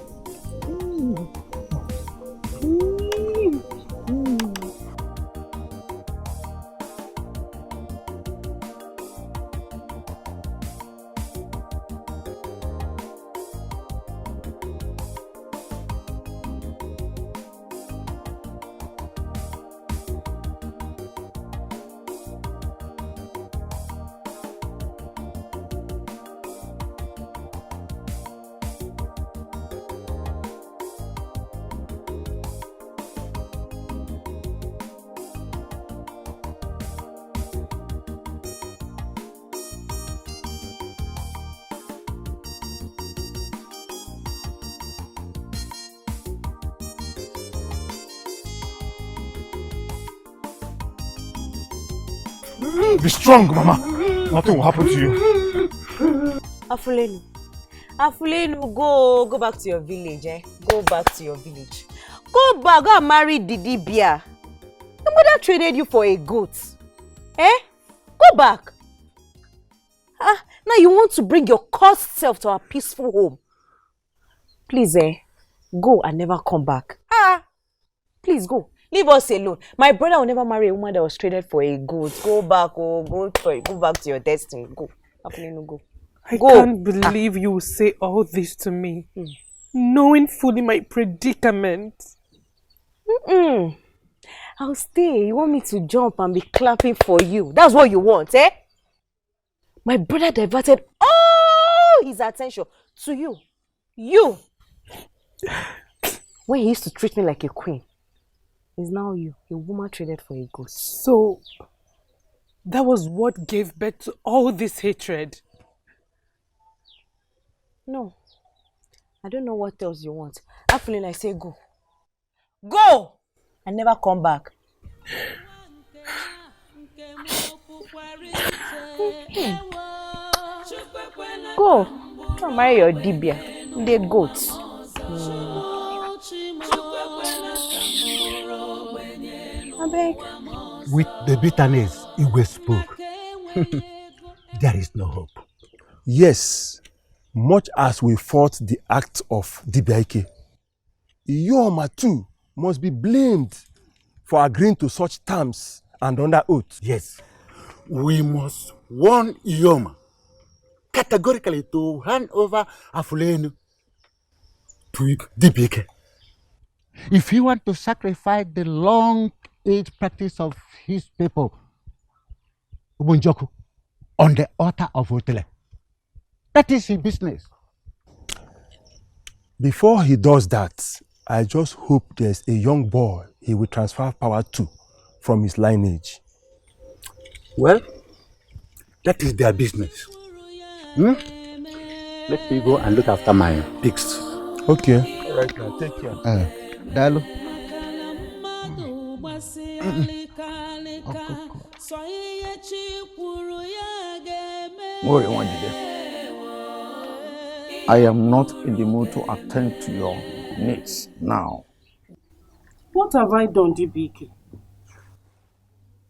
Be strong, Mama. Nothing will happen to you. Afulenu. Afulenu, go back to your village, eh? Go back to your village. Go back, go and marry Didi Bia. Your mother traded you for a goat. Eh? Go back. Now you want to bring your cursed self to our peaceful home. Please, go and never come back. Please go. Leave us alone. My brother will never marry a woman that was traded for a goat. Go back, go back to your destiny. Go. Afulenu, go. I can't believe you will say all this to me, knowing fully my predicament. I'll stay. You want me to jump and be clapping for you? That's what you want, eh? My brother diverted all his attention to you. You! When he used to treat me like a queen, it's now you, a woman traded for a ghost. So, that was what gave birth to all this hatred? No. I don't know what else you want. I'm feeling like say go. Go! And never come back. Go. Come marry your dibia. The goats. I beg. With the bitterness Igwe spoke, there is no hope. Yes, much as we fought the act of Dibiaike, Iyoma too must be blamed for agreeing to such terms and under oath. Yes, we must warn Iyoma categorically to hand over Afulenu to Dibiaike. If he wants to sacrifice the long-age practice of his people, Ubunjoku, on the altar of Otele, that is his business. Before he does that, I just hope there's a young boy he will transfer power to from his lineage. Well, that is their business. Let me go and look after my pigs. Okay. All right now, take care. Dalo. I am not in the mood to attend to your needs now. What have I done, DBK?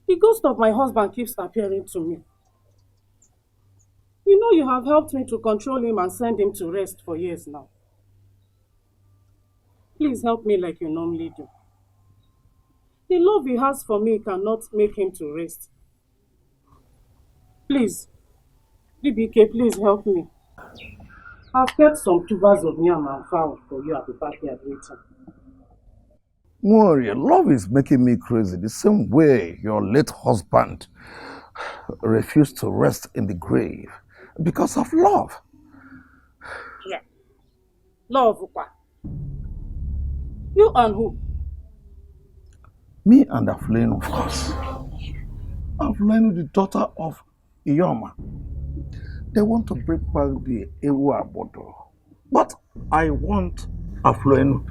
The ghost of my husband keeps appearing to me. You know you have helped me to control him and send him to rest for years now. Please help me like you normally do. The love he has for me cannot make him to rest. Please, DBK, please help me. I've kept some tubers of yam and fowl for you at the backyard waiting. Warrior, love is making me crazy the same way your late husband refused to rest in the grave because of love. Yeah. Love, what? You and who? Me and Afulenu, of course. Afulenu, the daughter of Iyoma. They want to bring back the Ewu Abodo. But I want Afulenu.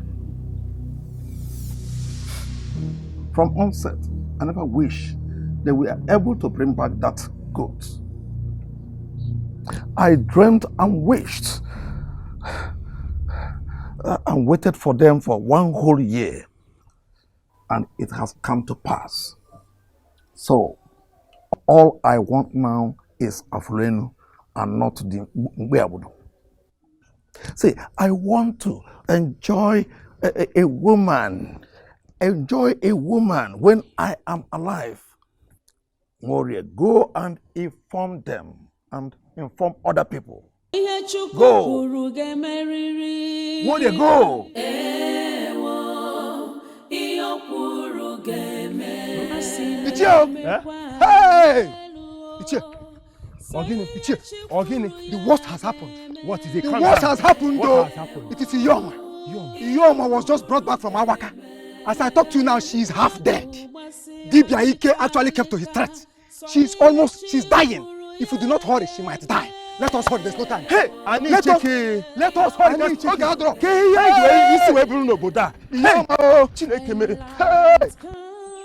From onset, I never wish that we are able to bring back that goat. I dreamt and wished and waited for them for 1 whole year. And it has come to pass. So, all I want now is Afulenu and not the Mbeabudu. See, I want to enjoy a woman when I am alive. Warrior, go and inform them and inform other people. Go! Warrior, go! Hey! Ogini, the worst has happened. What is it? The worst has happened, though. What has happened? It is Iyoma. Iyoma was just brought back from Awaka. As I talk to you now, she is half dead. Dibiaike actually kept to his threat. She's dying. If we do not hurry, she might die. Let us hurry, there's no time. Hey, let us hurry.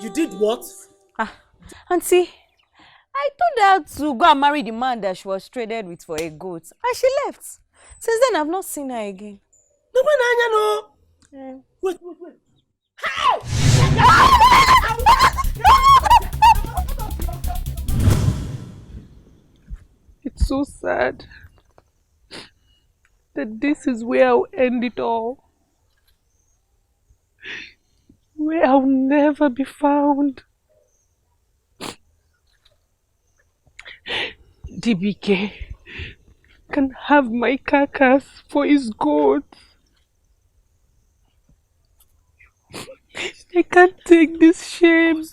You did what? Auntie, I told her to go and marry the man that she was traded with for a goat. And she left. Since then, I've not seen her again. No. Wait. It's so sad that this is where I'll end it all. Where I'll never be found. DBK can have my carcass for his goats. I can't take this shame.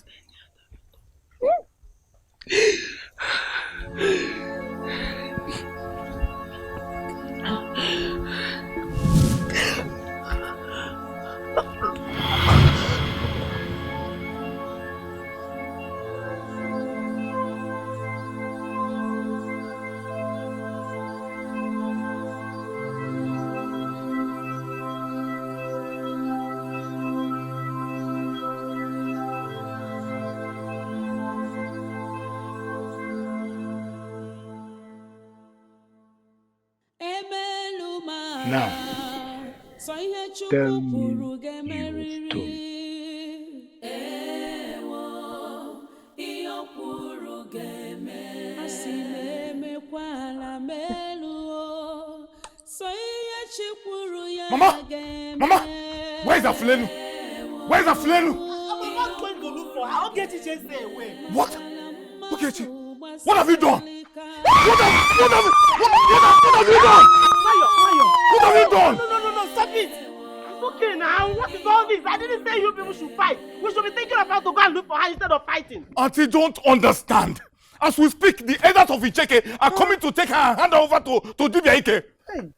Now, tell me your story. Mama! Mama! Where's Afulenu? Where's Afulenu? I'm not going to look for her. I'll get you just stay away. What? Ogechi, what have you done? What have you done? What have you done? No, stop it. It's okay now. What is all this? I didn't say you people should fight. We should be thinking of how to go and look for her instead of fighting. Auntie, don't understand. As we speak, the elders of Icheke are coming to take her and hand her over to Dibia Ike. Hey.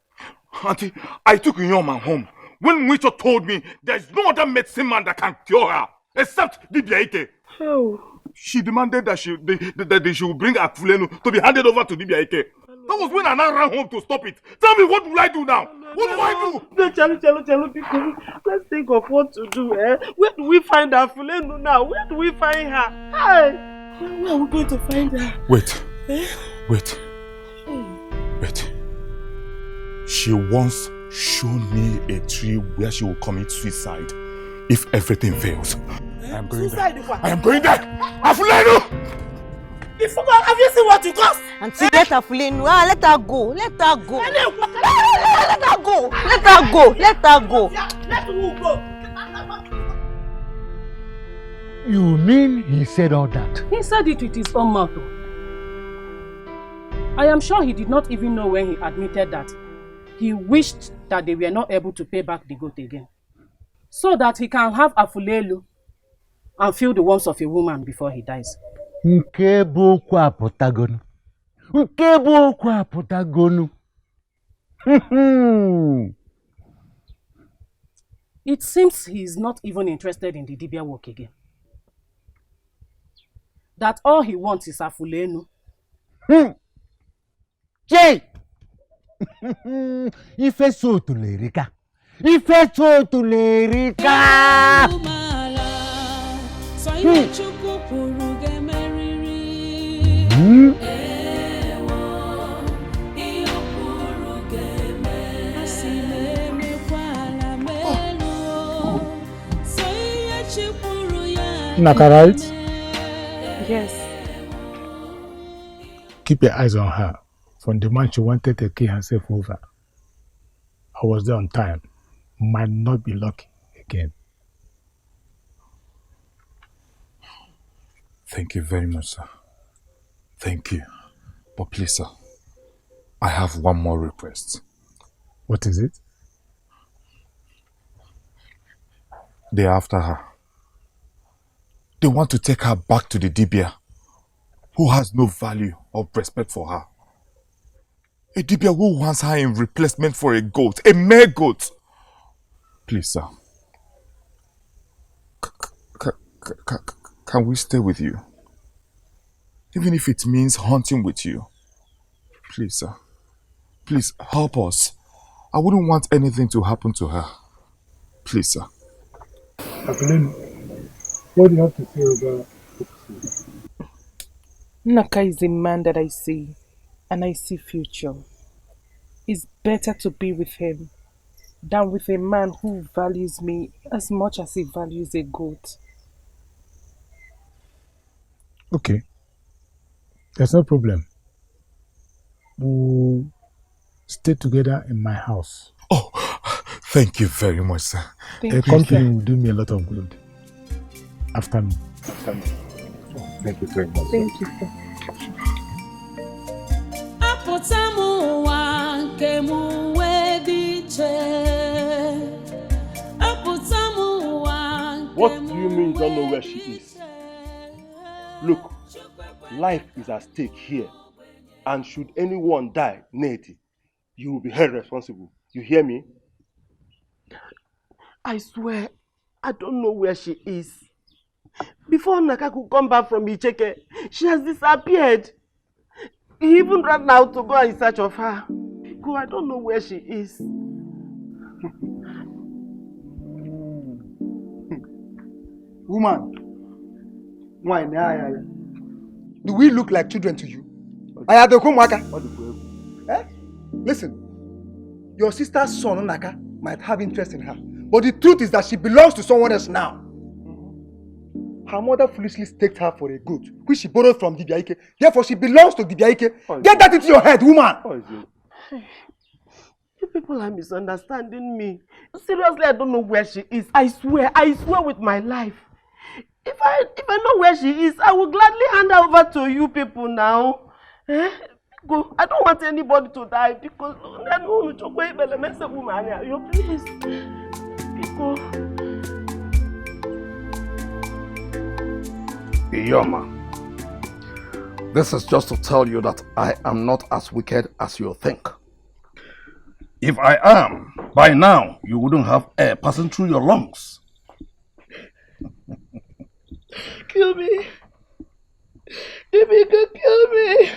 Auntie, I took Nyoma home when Wicho told me there's no other medicine man that can cure her except Dibia Ike. How? She demanded that she would bring Afulenu to be handed over to Dibia Ike. That was when I now ran home to stop it. Tell me, what will I do now? What do I do? No, Chalo, because let's think of what to do, eh? Where do we find Afulenu now? Where do we find her? Hey, where are we going to find her? Wait. She once showed me a tree where she will commit suicide if everything fails. I am going there. I am going there. Afulenu! Have you seen what you cost? Auntie, let Afulenu. Let her go. Let her go. Let her go. Let her go. Let her go. Let who go? You mean he said all that? He said it with his own mouth. I am sure he did not even know when he admitted that he wished that they were not able to pay back the goat again, so that he can have Afulelu and feel the warmth of a woman before he dies. Nke bụ okwu apụtagonu. Nke bụ okwu apụtagonu. It seems he is not even interested in the Dibia work again. That all he wants is Afulenu. Jay! Ife so tulerika. Ife so tulerika. Naka, right? Yes. Keep your eyes on her. From the man she wanted to kill herself over. I was there on time. Might not be lucky again. Thank you very much, sir. Thank you. But please, sir, I have one more request. What is it? They're after her. They want to take her back to the Dibia, who has no value or respect for her. A Dibia who wants her in replacement for a goat, a mere goat. Please, sir. Can we stay with you? Even if it means hunting with you. Please, sir. Please, help us. I wouldn't want anything to happen to her. Please, sir. Afulenu, what do you have to say about Naka is a man that I see, and I see future. It's better to be with him than with a man who values me as much as he values a goat. Okay. There's no problem. We'll stay together in my house. Oh, thank you very much, sir. The company will do me a lot of good. After me. Oh, thank you very much. Thank you. What you you mean you don't know where she is? Look, life is at stake here. And should anyone die, Nate, you will be held responsible. You hear me? I swear, I don't know where she is. Before Naka could come back from Icheke, she has disappeared. He even ran out to go in search of her. Biko, I don't know where she is. Woman, why? Do we look like children to you? Eh? Listen, your sister's son Naka might have interest in her, but the truth is that she belongs to someone else now. Her mother foolishly staked her for a goat, which she borrowed from Dibiaike. Therefore, she belongs to Dibiaike. Get that into your head, woman! You people are misunderstanding me. Seriously, I don't know where she is. I swear with my life. If I know where she is, I will gladly hand her over to you people now. Go. I don't want anybody to die because you please. Go. Iyoma, this is just to tell you that I am not as wicked as you think. If I am, by now you wouldn't have air passing through your lungs. Kill me. Dimika, kill me.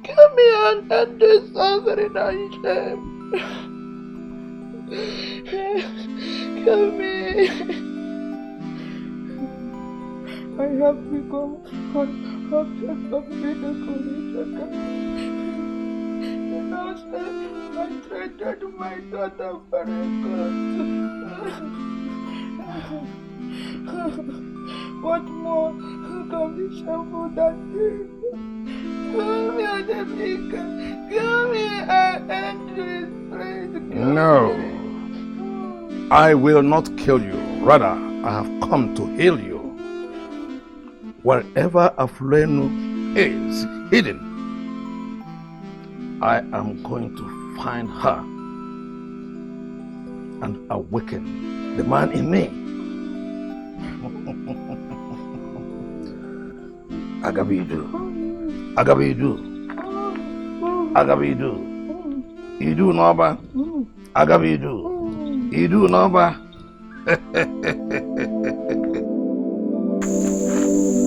Kill me and end this suffering and shame. Kill me. I have become an object of ridicule. I treated my daughter for a god. What more can be shameful than this? Kill me, Ademika. Kill me and end this praise. No, I will not kill you. Rather, I have come to heal you. Wherever Afulenu is hidden, I am going to find her and awaken the man in me. Agabidu, Agabidu, Agabidu, Idu Noba, Agabidu, Idu Noba.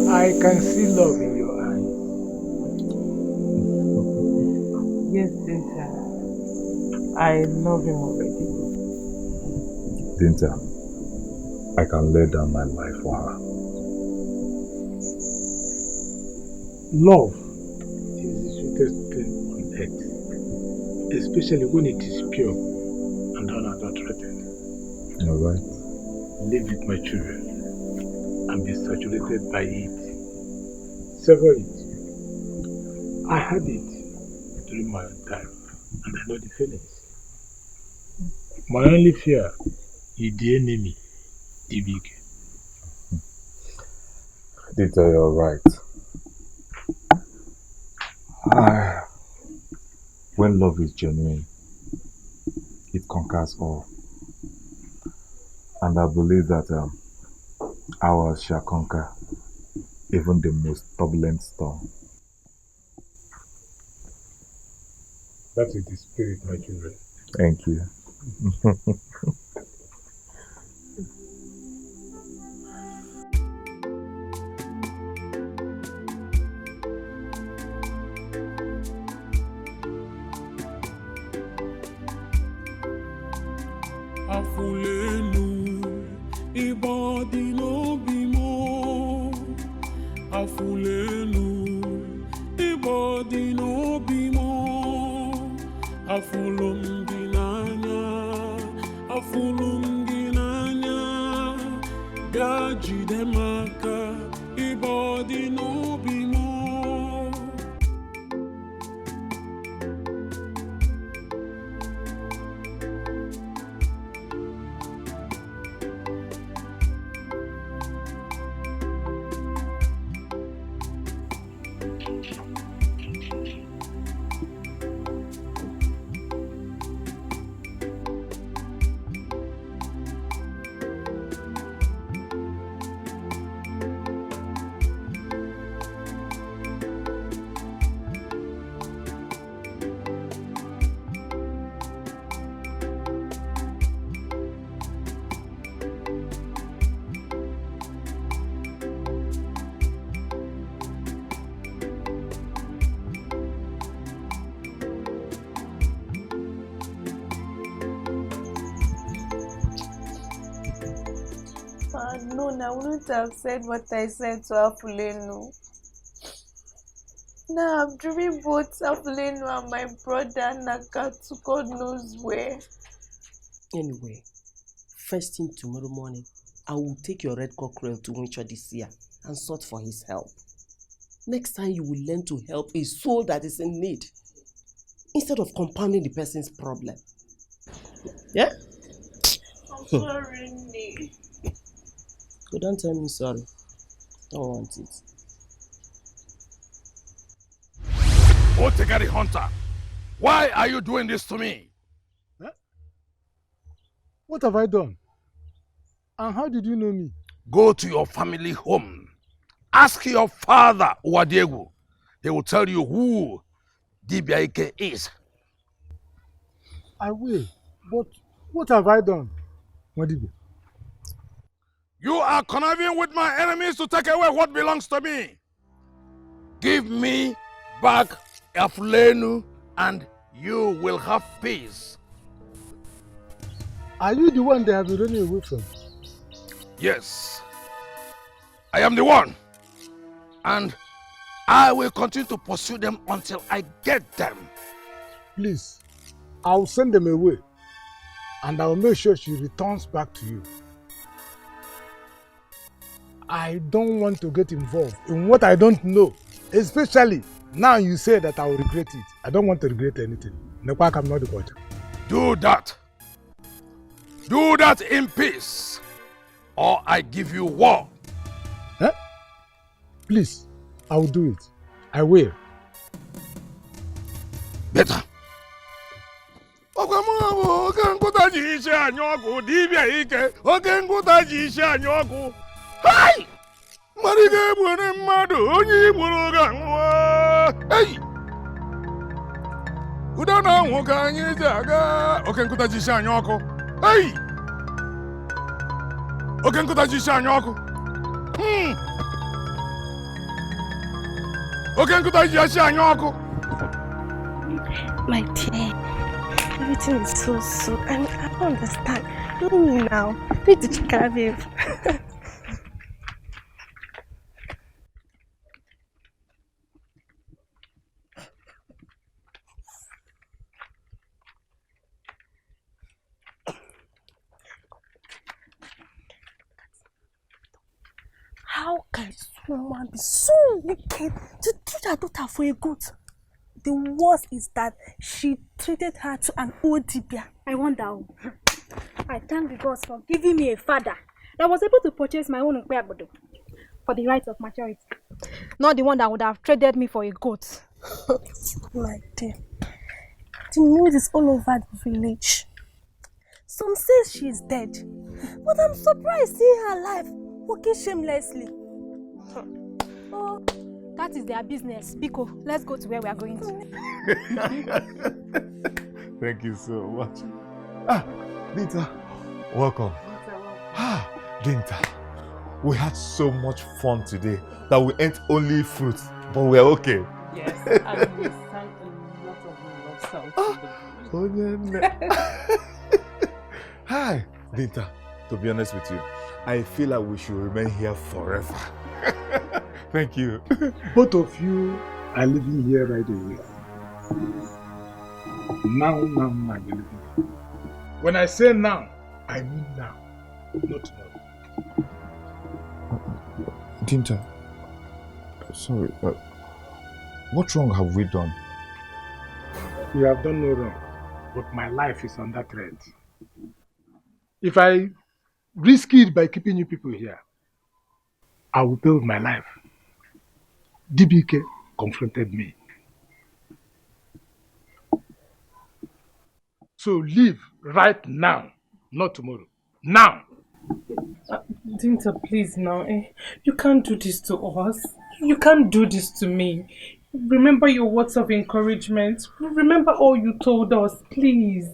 I can see love in your eyes. Yes, Dinta. I love him already. Dinta, I can lay down my life for her. Love is the sweetest thing on earth, especially when it is pure and unadulterated. You're right. Live with my children and be saturated by it. Savor it. I had it during my own time and I know the feelings. My only fear is the enemy, the big. Dinta, you're right. When love is genuine, it conquers all. And I believe that ours shall conquer even the most turbulent storm. That is the spirit, my children. Thank you. Afulenu, ibadi no bimo. Afulenu, ibadi no bimo. Afulum ginanya, gaji demaka, ibadi no bimo. No, I wouldn't have said what I said to Afulenu. Now I'm driven both Afulenu and my brother Naka to God knows where. Anyway, first thing tomorrow morning, I will take your red cockerel to Winchor this year and sort for his help. Next time you will learn to help a soul that is in need instead of compounding the person's problem. Yeah? I'm sorry, Nick. So don't tell me sorry. Don't want it. Otegari Hunter, why are you doing this to me? Huh? What have I done? And how did you know me? Go to your family home. Ask your father, Uwadiegu. He will tell you who Dibiaike is. I will. But what have I done? Wadibu? You are conniving with my enemies to take away what belongs to me. Give me back Afulenu and you will have peace. Are you the one they have been running away from? Yes. I am the one. And I will continue to pursue them until I get them. Please, I'll send them away. And I'll make sure she returns back to you. I don't want to get involved in what I don't know. Especially now you say that I will regret it. I don't want to regret anything. Nekpak, I'm not the coach. Do that. Do that in peace. Or I give you war. Huh? Please, I will do it. I will. Better. Hey! Mariga bwana mmadu onye igboro ga nwa. Hey! Uda na nwoke anyị ji aga oke nkụta ji isi anyị ọkụ. Hey! Oke nkụta ji isi anyị ọkụ. Oke nkụta ji isi anyị ọkụ. My dear, everything is so, I don't understand. Don't me now. Need to check out, babe. How can someone be so wicked to treat her daughter for a goat? The worst is that she treated her to an old dibia. I wonder. I thank the gods for giving me a father that was able to purchase my own Nkweabodo for the right of maturity. Not the one that would have traded me for a goat. My dear, the news is all over the village. Some say she's dead, but I'm surprised seeing her alive, working shamelessly. Oh, that is their business. Biko, let's go to where we are going to. Thank you so much. Ah, Dinta, welcome. Ah, Dinta, we had so much fun today that we ate only fruit, but we're okay. Yes, and we sang a lot of love songs. Oh, yeah. Hi, Dinta. To be honest with you, I feel like we should remain here forever. Thank you. Both of you are living here right away. Now, you're living. When I say now, I mean now, not tomorrow. Dinta, sorry, what wrong have we done? You have done no wrong, but my life is under threat. If I risk it by keeping you people here, I will build my life. DBK confronted me. So leave right now, not tomorrow. Now! Dinta, please now. You can't do this to us. You can't do this to me. Remember your words of encouragement. Remember all you told us, please.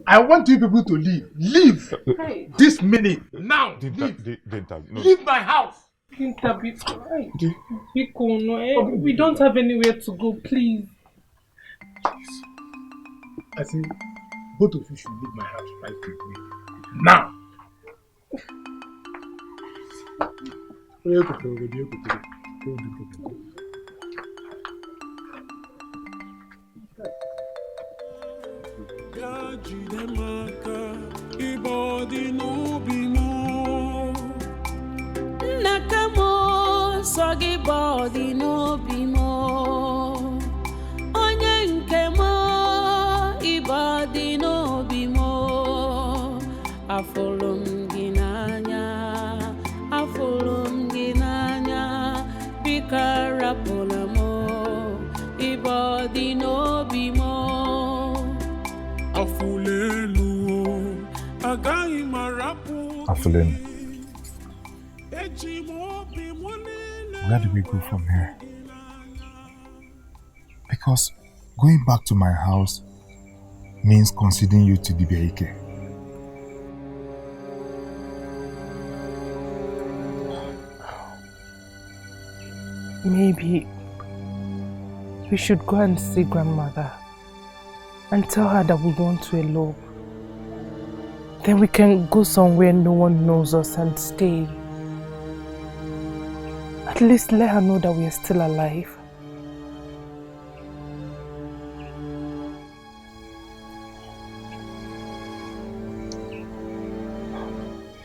I want you people to leave. Leave! Hey. This minute. Now! Dinta, Dinta, no. Leave my house! Dinta, we don't have anywhere to go, please. I say, both of you should leave my house right away. Now! Soggy body no be more. Onye nke mo, ibadi no be more. Afolo m gị n'anya, afolo m gị n'anya. Bika rapụla mo, ibadi no be more. Afulelu, agaghị m arapụ. Afulenu, where do we go from here? Because going back to my house means conceding you to Dibiaike. Maybe we should go and see grandmother and tell her that we want to elope. Then we can go somewhere no one knows us and stay. At least let her know that we are still alive.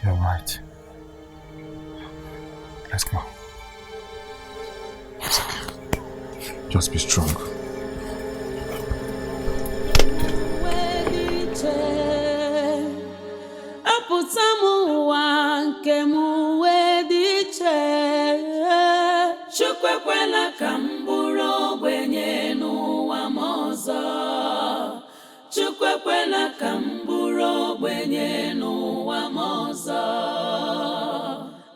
You're right. Let's go. Just be strong. Chukwekwela ka m bụrụ ogbenye n'ụwa m ọzọ. Chukwekwela ka m bụrụ ogbenye n'ụwa m ọzọ.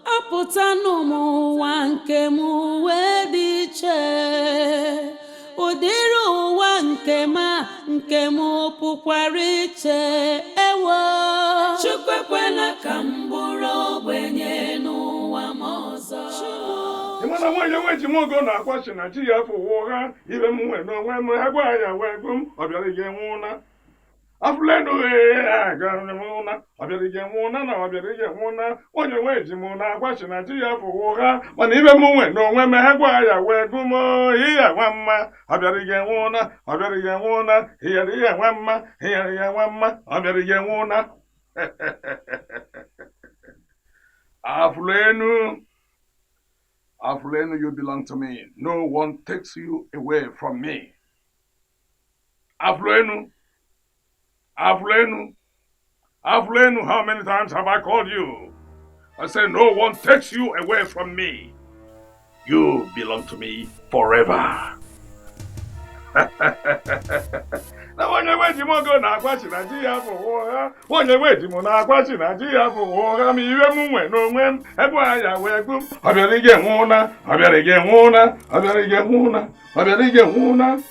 Apụta n'ụwa nke m wee dị iche. Ụdịrị ụwa nke m pụkwara iche. Ewo. Chukwekwela ka m bụrụ ogbenye n'ụwa m ọzọ. Imana nwanyị nweji m ogo na-akwachi na chi ya afọ ụgha ibe m nwee n'onwe m ha gwa ya wee gụ m ọbịara ige nwụna afụlenu agara m ụna ọbịara ige nwụna na ọbịara ige nwụna nwanyị nweji m na-akwachi na chi ya afọ ụgha mana ibe m nwee n'onwe m ha gwa ya wee gụ m ihe nwa mma ọbịara ige nwụna ọbịara ige nwụna iyere ihe nwa mma iyere ihe nwa mma ọbịara ige nwụna afụlenu. Afulenu, you belong to me. No one takes you away from me. Afulenu, Afulenu, Afulenu, how many times have I called you? I say no one takes you away from me. You belong to me forever. Na onye weji m ogo na-akwachi na ji ya bụ ụgha onye weji m na-akwachi na ji ya bụ ụgha ma iwe m nwe n'onwe m ebe ya wee gụ m ọbịara ige nwụna ọbịara ige nwụna ọbịara ige nwụna ọbịara ige nwụna.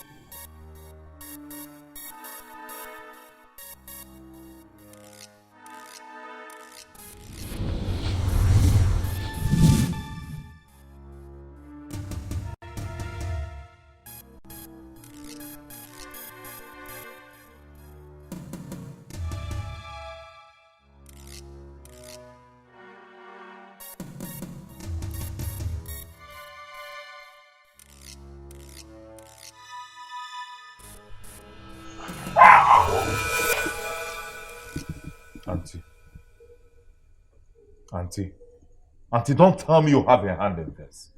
Auntie, don't tell me you have a hand in this.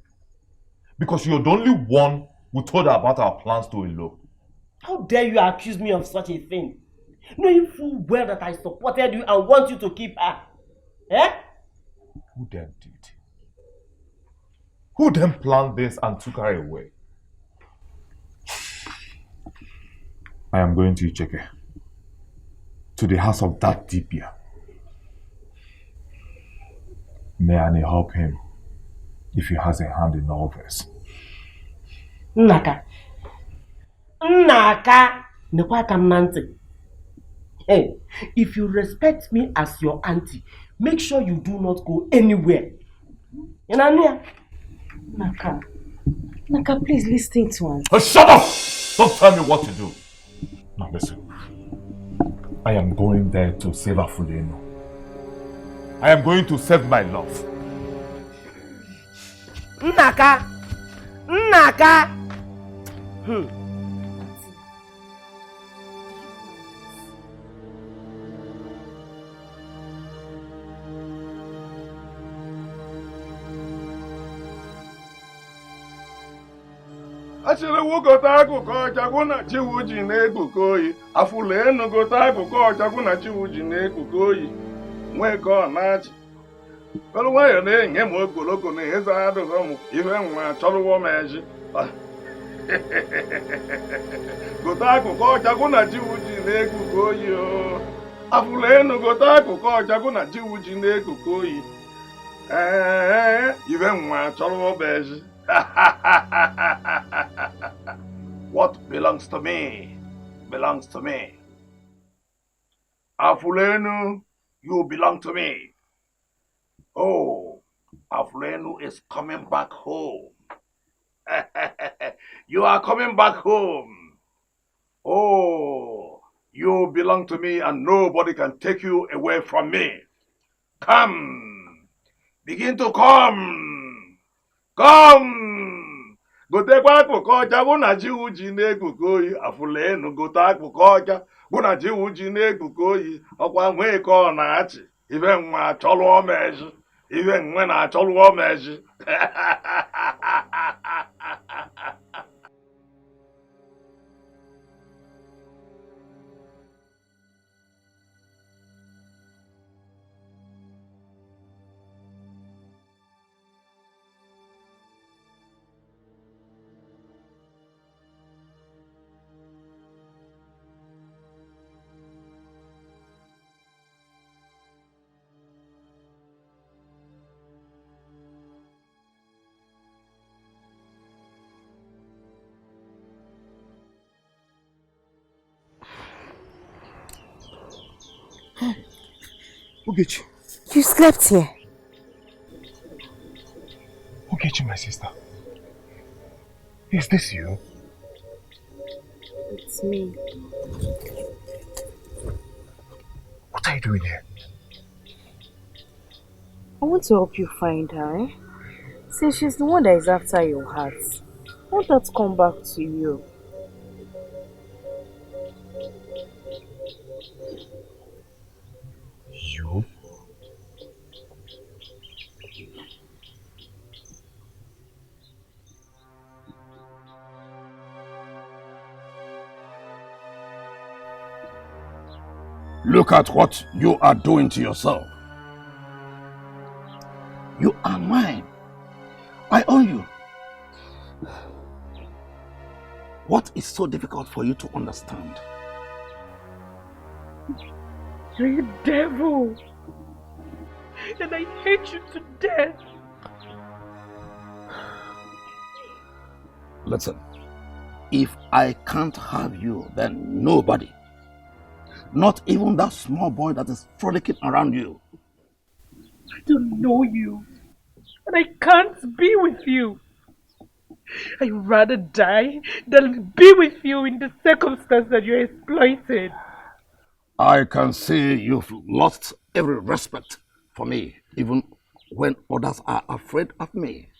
Because you're the only one who told her about our plans to elope. How dare you accuse me of such a thing? Knowing full well that I supported you and want you to keep her. Eh? Who then did? Who then planned this and took her away? I am going to Icheke. To the house of that Dibia. May I help him if he has a hand in all this. Nnaka, nekwa ka mnante. Hey, if you respect me as your auntie, make sure you do not go anywhere. Naka, please listen to us. Oh, shut up! Don't tell me what to do. Now listen. I am going there to save Afuleno. I am going to save my love. Nnaka! Nnaka! Achịrị wụgota akụkọ ọchagwụ na chiwu ji na-ekpuke oyi. Afụla enu gota akụkọ ọchagwụ na chiwu ji na-ekpuke oyi. Nwee ka ọ na-achị. Ọrụ nwayọ na-enye m ogologo na eze adịghị m ihe nwa chọrụwo m eji. Gota akụkọ ọchagwụ na chiwu ji na-ekpuke oyi o. Afụla enu gota akụkọ ọchagwụ na chiwu ji na-ekpuke oyi. Ihe nwa chọrụwo m eji. What belongs to me belongs to me. Afulenu, you belong to me. Oh, Afulenu is coming back home. You are coming back home. Oh, you belong to me and nobody can take you away from me. Come, begin to come. Come! Gotekwa akụkọ ọcha bụ na chiwu ji na-ekpuke oyi. Afụla enu gote akụkọ ọcha bụ na chiwu ji na-ekpuke oyi. Ọkwa nwee ka ọ na-achị. Ife nwa achọlụọ m eji. Ife nwe na-achọlụọ m eji. Ogechi. You slept here? Ogechi, my sister. Is this you? It's me. What are you doing here? I want to help you find her, eh? See, she's the one that is after your heart. I want her to come back to you. You? Look at what you are doing to yourself. You are mine. I own you. What is so difficult for you to understand? You're a devil. And I hate you to death. Listen, if I can't have you, then nobody. Not even that small boy that is frolicking around you. I don't know you. And I can't be with you. I'd rather die than be with you in the circumstance that you're exploited. I can see you've lost every respect for me, even when others are afraid of me.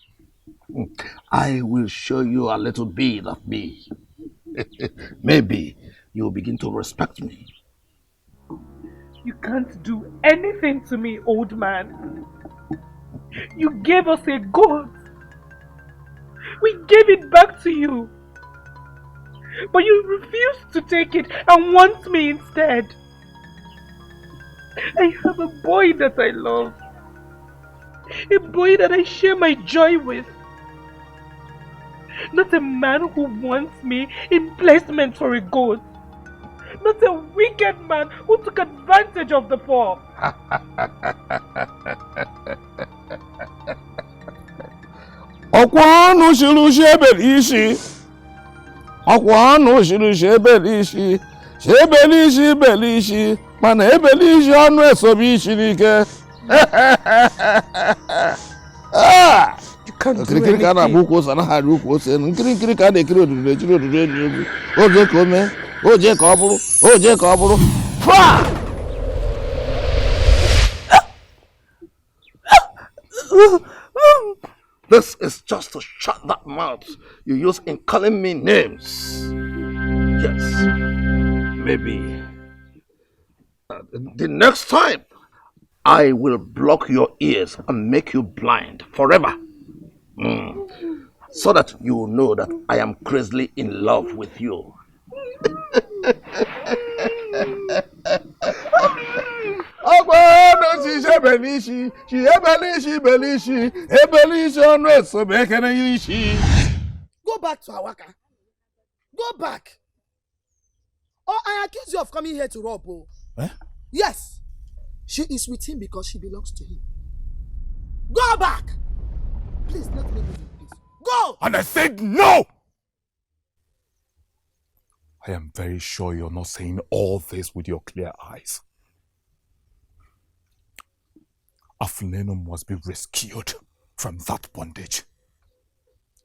I will show you a little bit of me. Maybe you'll begin to respect me. You can't do anything to me, old man. You gave us a goat. We gave it back to you. But you refused to take it and want me instead. I have a boy that I love. A boy that I share my joy with. Not a man who wants me in placement for a goat. Not a wicked man who took advantage of the poor. Ọkwanu shiru shebelishi. Ọkwanu shiru shebelishi. Shebelishi belishi. Mana ebelishi ọnụ esobi ishirike. Nkirikiri ka na-agba ukwu ose anaghị ukwu ose. Nkirikiri ka na-ekiri odudu ejiri odudu enyi egwu. Oje ka o mee. Oje ka ọ bụrụ. Oje ka ọ bụrụ. Fa! This is just to shut that mouth you use in calling me names. Yes, maybe. The next time, I will block your ears and make you blind forever. So that you will know that I am crazily in love with you. Go back to Awaka. Go back. Or I accuse you of coming here to rob. Oh. Eh? Yes. She is with him because she belongs to him. Go back. Please let me leave you, please. Go! And I said no! I am very sure you're not saying all this with your clear eyes. Afuleno must be rescued from that bondage.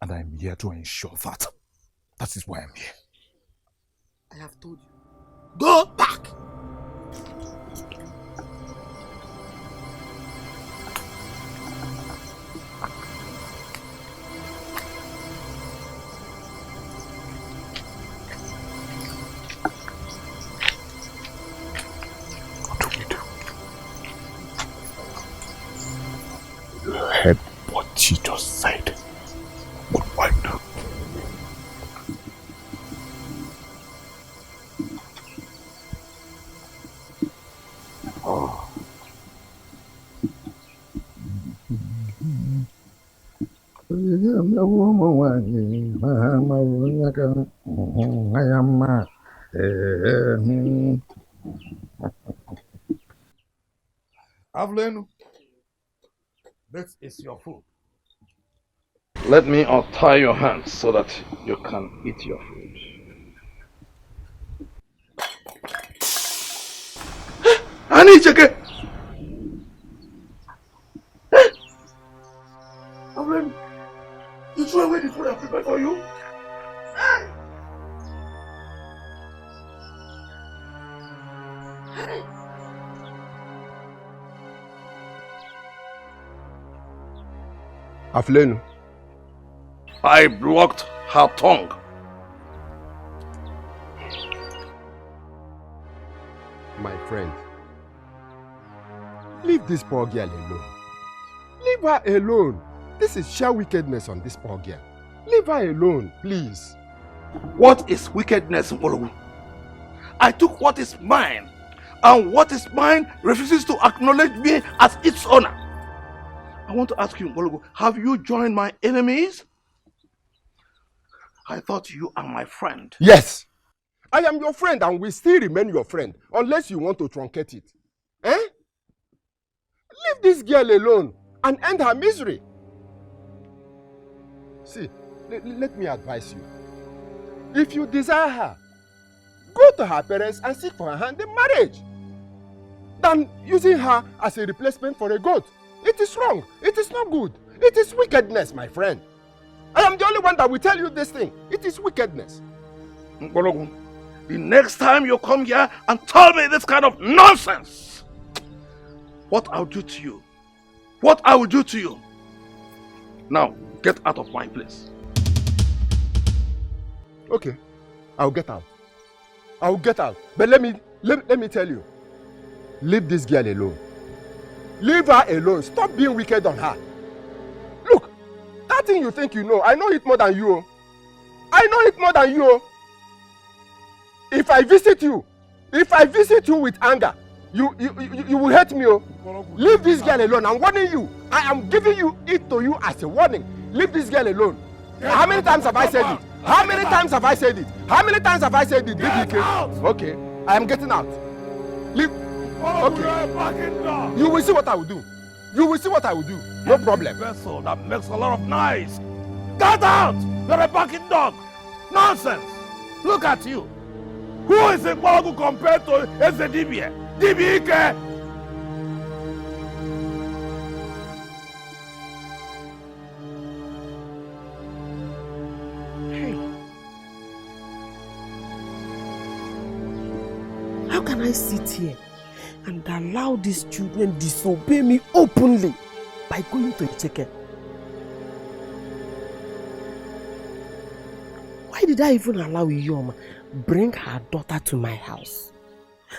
And I am here to ensure that. That is why I'm here. I have told you. Go back! You heard what she just said. What do I do? Oh. Avlenu, this is your food. Let me untie your hands so that you can eat your food. Honey, check it. Avlenu, you threw away the food I prepared for you? Aflenu. I blocked her tongue. My friend, leave this poor girl alone. Leave her alone. This is sheer wickedness on this poor girl. Leave her alone, please. What is wickedness, Mbologu? I took what is mine, and what is mine refuses to acknowledge me as its owner. I want to ask you, Mbologu, have you joined my enemies? I thought you are my friend. Yes, I am your friend and will still remain your friend unless you want to truncate it. Eh? Leave this girl alone and end her misery. See, let me advise you. If you desire her, go to her parents and seek for her hand in marriage. Than using her as a replacement for a goat. It is wrong. It is not good. It is wickedness, my friend. I am the only one that will tell you this thing. It is wickedness. Mbologu, the next time you come here and tell me this kind of nonsense, what I'll do to you, what I will do to you. Now, get out of my place. Okay, I'll get out. I'll get out. But let me tell you, leave this girl alone. Leave her alone. Stop being wicked on her. Look, that thing you think you know, I know it more than you. I know it more than you. If I visit you with anger, you will hate me. Leave this girl alone. I'm warning you. I am giving it to you as a warning. Leave this girl alone. How many times have I said it? How many times have I said it? How many times have I said it? Okay, I am getting out. Leave. Okay. You will see what I will do. You will see what I will do. No problem. Vessel that makes a lot of noise. Get out! You're a barking dog. Nonsense. Look at you. Who is a Mbologu compared to Ezedibie? Dibike? How can I sit here and allow these children disobey me openly by going to Icheke? did I even allow Iyoma bring her daughter to my house?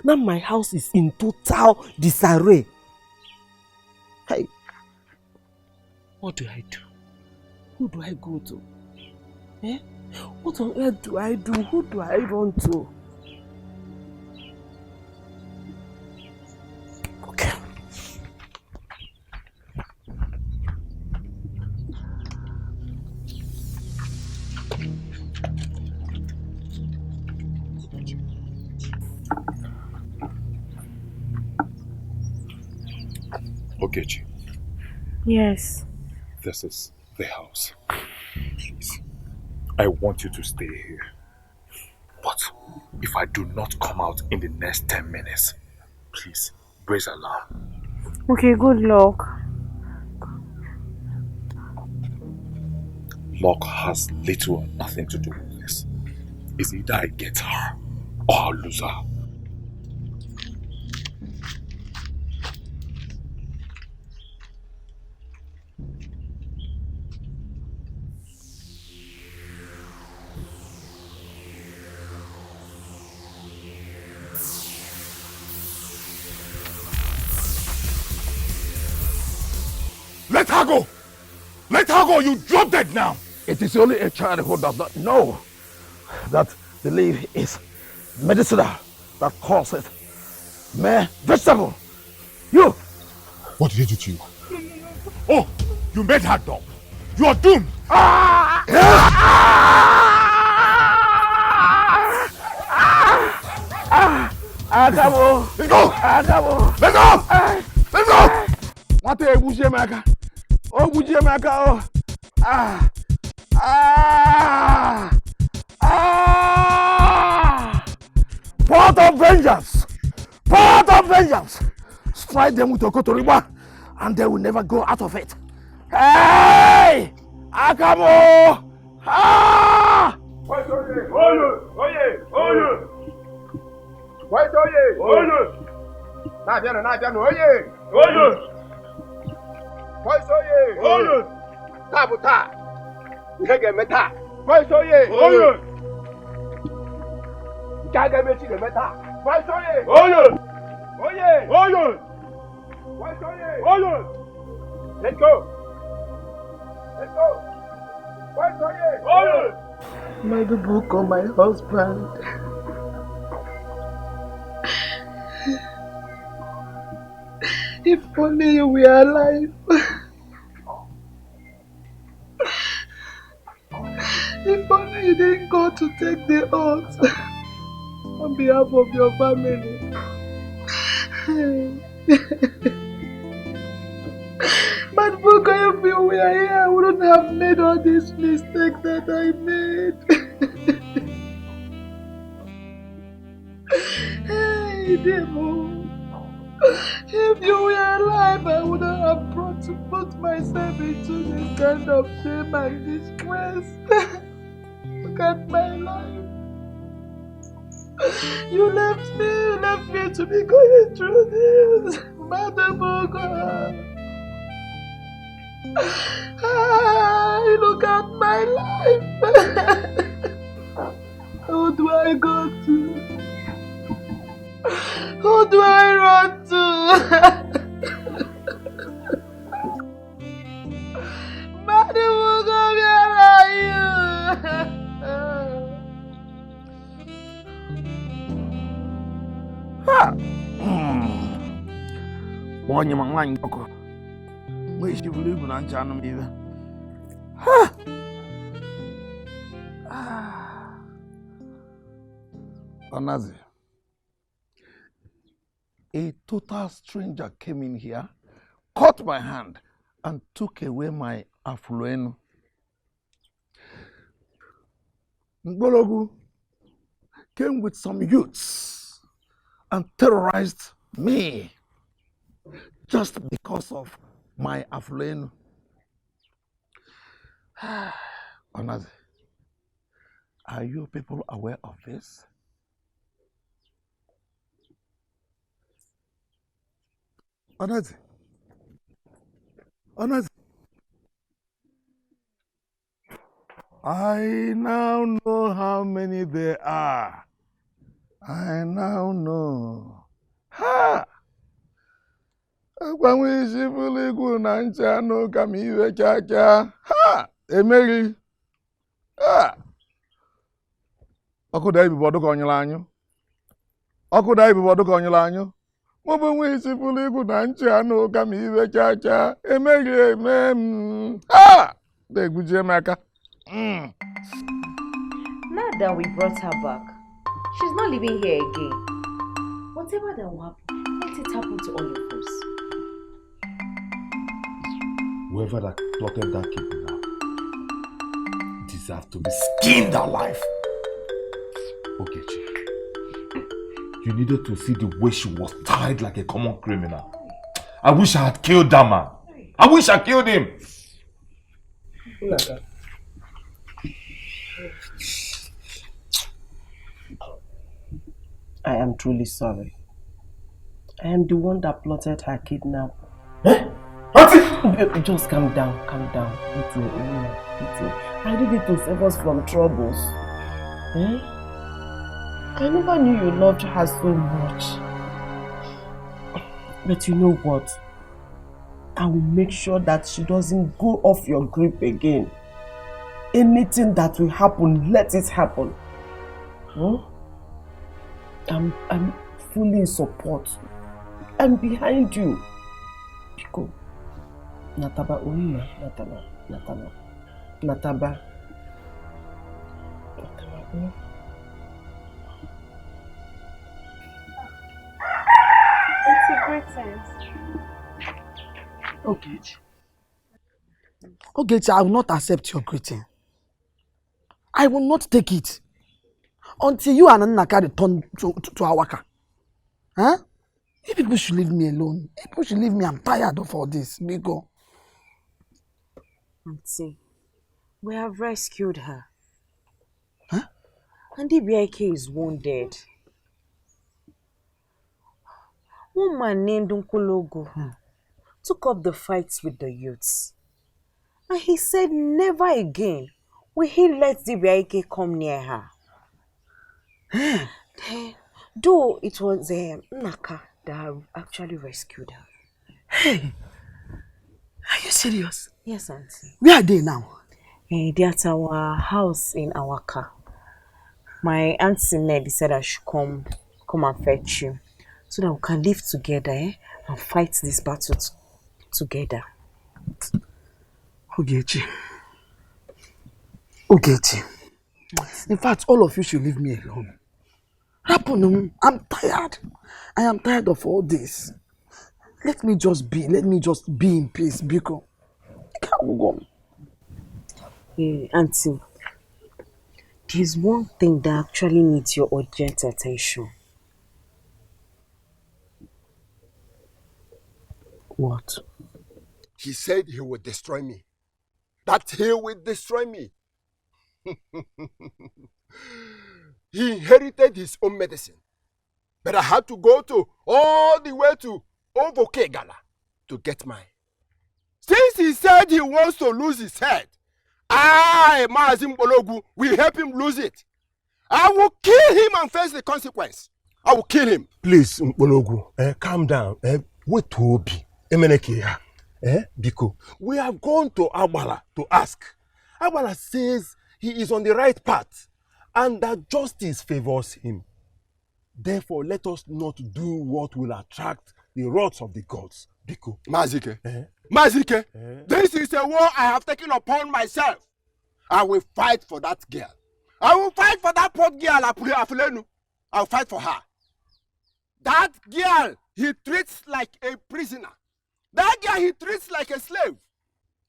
Now my house is in total disarray. Hey, what do I do? Who do I go to? Eh? What on earth do I do? Who do I run to? Okay. Ogechi, Yes. this is the house. Please, I want you to stay here. But if I do not come out in the next 10 minutes, please, raise alarm. Okay, good luck. Luck has little or nothing to do with this. It's either I get her or I'll lose her. Let her go! Let her go! You drop dead now! It is only a child who does not know that the leaf is medicinal that causes mere vegetable. You! What did he do to you? Oh, you made her dumb. You are doomed. Akabo. Let's go. Akabo. Let's go. Let's go. What a bush maker. Oh, bush maker. Oh. Pot of vengeance. Pot of vengeance. Strike them with a kotoriba, and they will never go out of it. Hey! Akamo! Ah! Oye! Oye! Wait, oye! Nadia, oye! Wait, oye! Tabuta! Hege meta! Wait, oye! Gaga meti de meta! Wait, oye! Wait, oye! Let's go! Wait, oye! My people call my husband. If only you were alive. If only you didn't go to take the oath on behalf of your family. But Buka, if you were here, I wouldn't have made all these mistakes that I made. Hey, Demo. If you were alive, I wouldn't have brought to put myself into this kind of shame and disgrace. Look at my life. You left me to be going through this. Madam Buka. Look at my life. Who do I go to? Who do I run to? Madam Buka, where are you? Onye mangwanyi koko. Mwishi vulibu na njano mive. Onazi. A total stranger came in here, caught my hand, and took away my aflueno. Ngbologu came with some youths and terrorized me just because of my aflueno. Onazi, are you people aware of this? Onazi. I now know how many there are. I now know. Ha! Agbanwe isi bụrụ igwu na ntị anụ ka m iwe chacha. Ha! Emeghị. Ha! Ọkụ daa ibibo ọdụ ka ọnyụrụ anyụ. Ọkụ daa ibibo ọdụ ka ọnyụrụ anyụ. Mụ bụ nwa isi bụrụ igwu na ntị anụ ka m iwe chacha. Emeghị eme m. Ha! Da-egbujie m aka. Now that we brought her back, she's not living here again. Whatever that will happen, let it happen to all of us. Whoever that plotted that kidnap deserves to be skinned alive. Ogechi, you needed to see the way she was tied like a common criminal. I wish I had killed that man. I wish I killed him. I am truly sorry. I am the one that plotted her kidnap. Just calm down, calm down. I did it to save us from troubles. I never knew you loved her so much. But you know what? I will make sure that she doesn't go off your grip again. Anything that will happen, let it happen. I'm fully in support. I'm behind you. Pico. Nataba Oima. Nataba. It's a great sense. Okay, I will not accept your greeting. I will not take it until you and Nnaka return to Awaka. Huh? You people should leave me alone. People should leave me. I'm tired of all this. Bigo. Auntie, we have rescued her. Huh? And DBIK is wounded. One man named Nkologo took up the fights with the youths. And he said never again will he let DBIK come near her. Though it was Nnaka that actually rescued her. Hey, are you serious? Yes, Auntie. Where are they now? They're at our house in Awaka. My auntie Ned said I should come and fetch you so that we can live together and fight this battle together. Ogechi. In fact, all of you should leave me alone. Rapunum, I'm tired. I am tired of all this. Let me just be in peace, Biko. I can't go. Auntie, there's one thing that actually needs your urgent attention. What? He said he would destroy me. That he will destroy me. He inherited his own medicine. But I had to go all the way to Ovokegala to get mine. Since he said he wants to lose his head, I, Mazim Bologu, will help him lose it. I will kill him and face the consequence. I will kill him. Please, Bologu, calm down. Wait to Obi. Biko, we have gone to Agbala to ask. Agbala says he is on the right path and that justice favors him. Therefore, let us not do what will attract the wrath of the gods. Biko. Mazike. Mazike, this is a war I have taken upon myself. I will fight for that girl. I will fight for that poor girl, Afulenu. I will fight for her. That girl, he treats like a prisoner. That girl, he treats like a slave.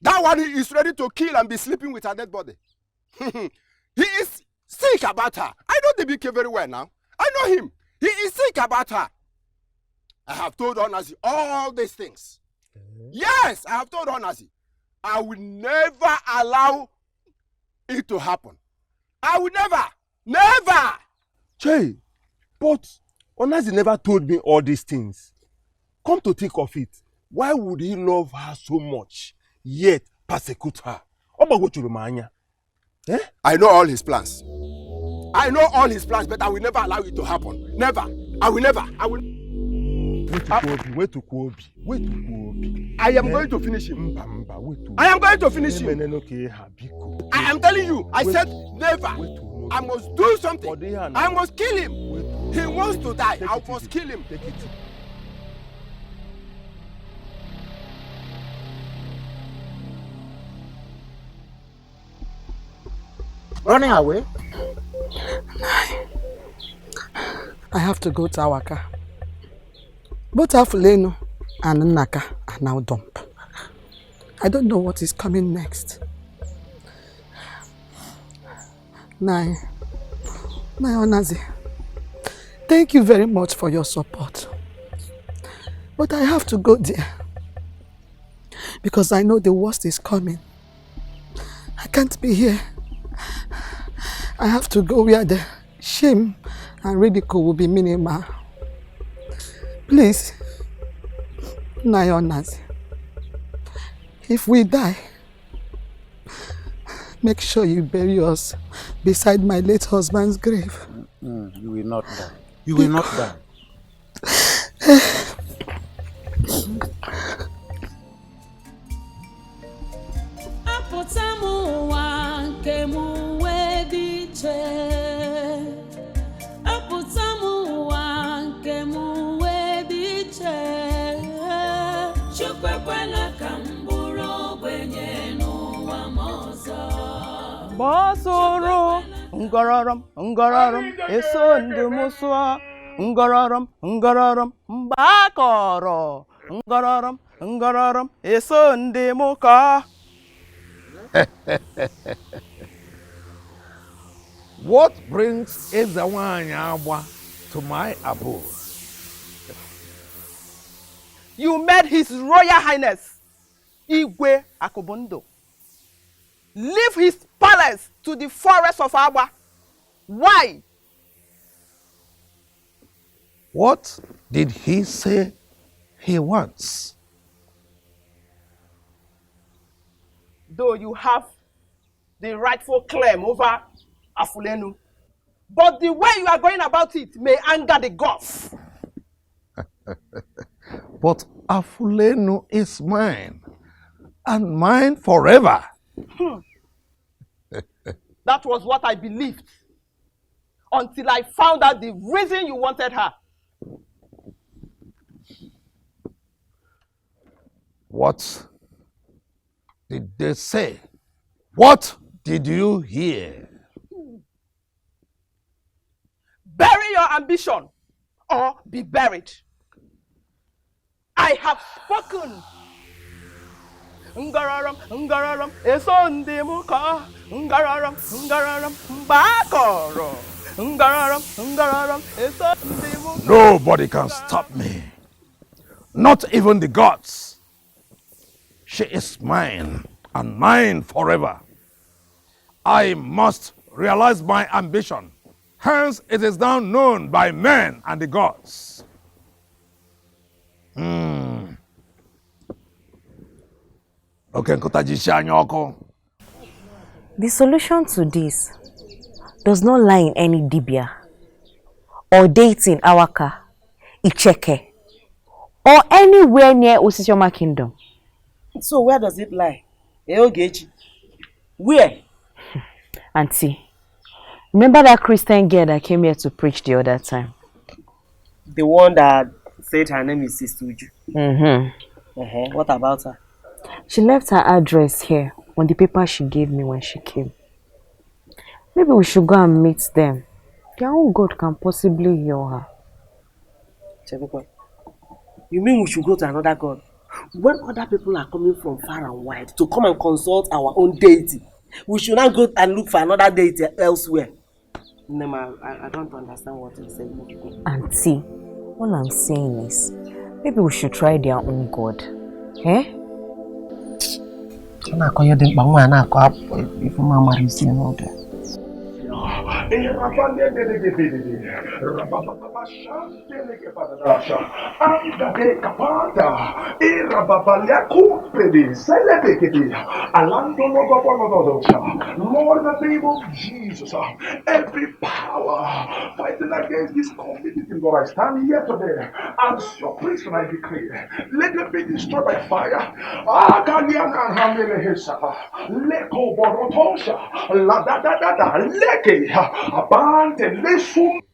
That one, he is ready to kill and be sleeping with her dead body. He is sick about her. I know the BK very well now. I know him. He is sick about her. I have told Onazi all these things. Yes, I have told Onazi. I will never allow it to happen. I will never. Che, but Onazi never told me all these things. Come to think of it, why would he love her so much, yet persecute her? Eh? I know all his plans. I know all his plans, but I will never allow it to happen. Never. I will never. I will. Wait to Kobe. I am going to finish him. I am going to finish him. I am telling you. I said never. I must do something. I must kill him. He wants to die. I must kill him. Take it. Running away? I have to go to Awaka. Both Afulenu and Nnaka are now dumped. I don't know what is coming next. Nai Onazi, thank you very much for your support. But I have to go there. Because I know the worst is coming. I can't be here. I have to go where the shame and ridicule will be minimal. Please, Nai Onazi, if we die, make sure you bury us beside my late husband's grave. You will not die. You will not die. Basoro ngororom eso ndumuso ngororom mbakoro ngororom eso ndimuka. What brings Ezawanyabwa to my abode? You met His Royal Highness Igwe Akobundo leave his palace to the forest of Aba. Why? What did he say he wants? Though you have the rightful claim over Afulenu, but the way you are going about it may anger the gods. But Afulenu is mine, and mine forever. That was what I believed until I found out the reason you wanted her. What did they say? What did you hear? Bury your ambition or be buried. I have spoken. Ngararam, esondi muka. Ngararam, bakoro. Ngararam, esondi muka. Nobody can stop me. Not even the gods. She is mine and mine forever. I must realize my ambition. Hence, it is now known by men and the gods. Okay, the solution to this does not lie in any dibia or dating Awaka, Icheke, or anywhere near Osisioma Kingdom. So where does it lie? Eogechi. Where? Auntie, remember that Christian girl that came here to preach the other time? The one that said her name is Sister Uju. What about her? She left her address here on the paper she gave me when she came. Maybe we should go and meet them. Their own God can possibly heal her. Chebukwe, you mean we should go to another God? When other people are coming from far and wide to come and consult our own deity, we should not go and look for another deity elsewhere. Nema, I don't understand what you're saying. Auntie, all I'm saying is, maybe we should try their own God. Eh? I'm not going to go if Mama is saying all that. Lord, in the name of Jesus, every power fighting against this community, Lord, I stand here today as your priest and I declare, let them be destroyed by fire.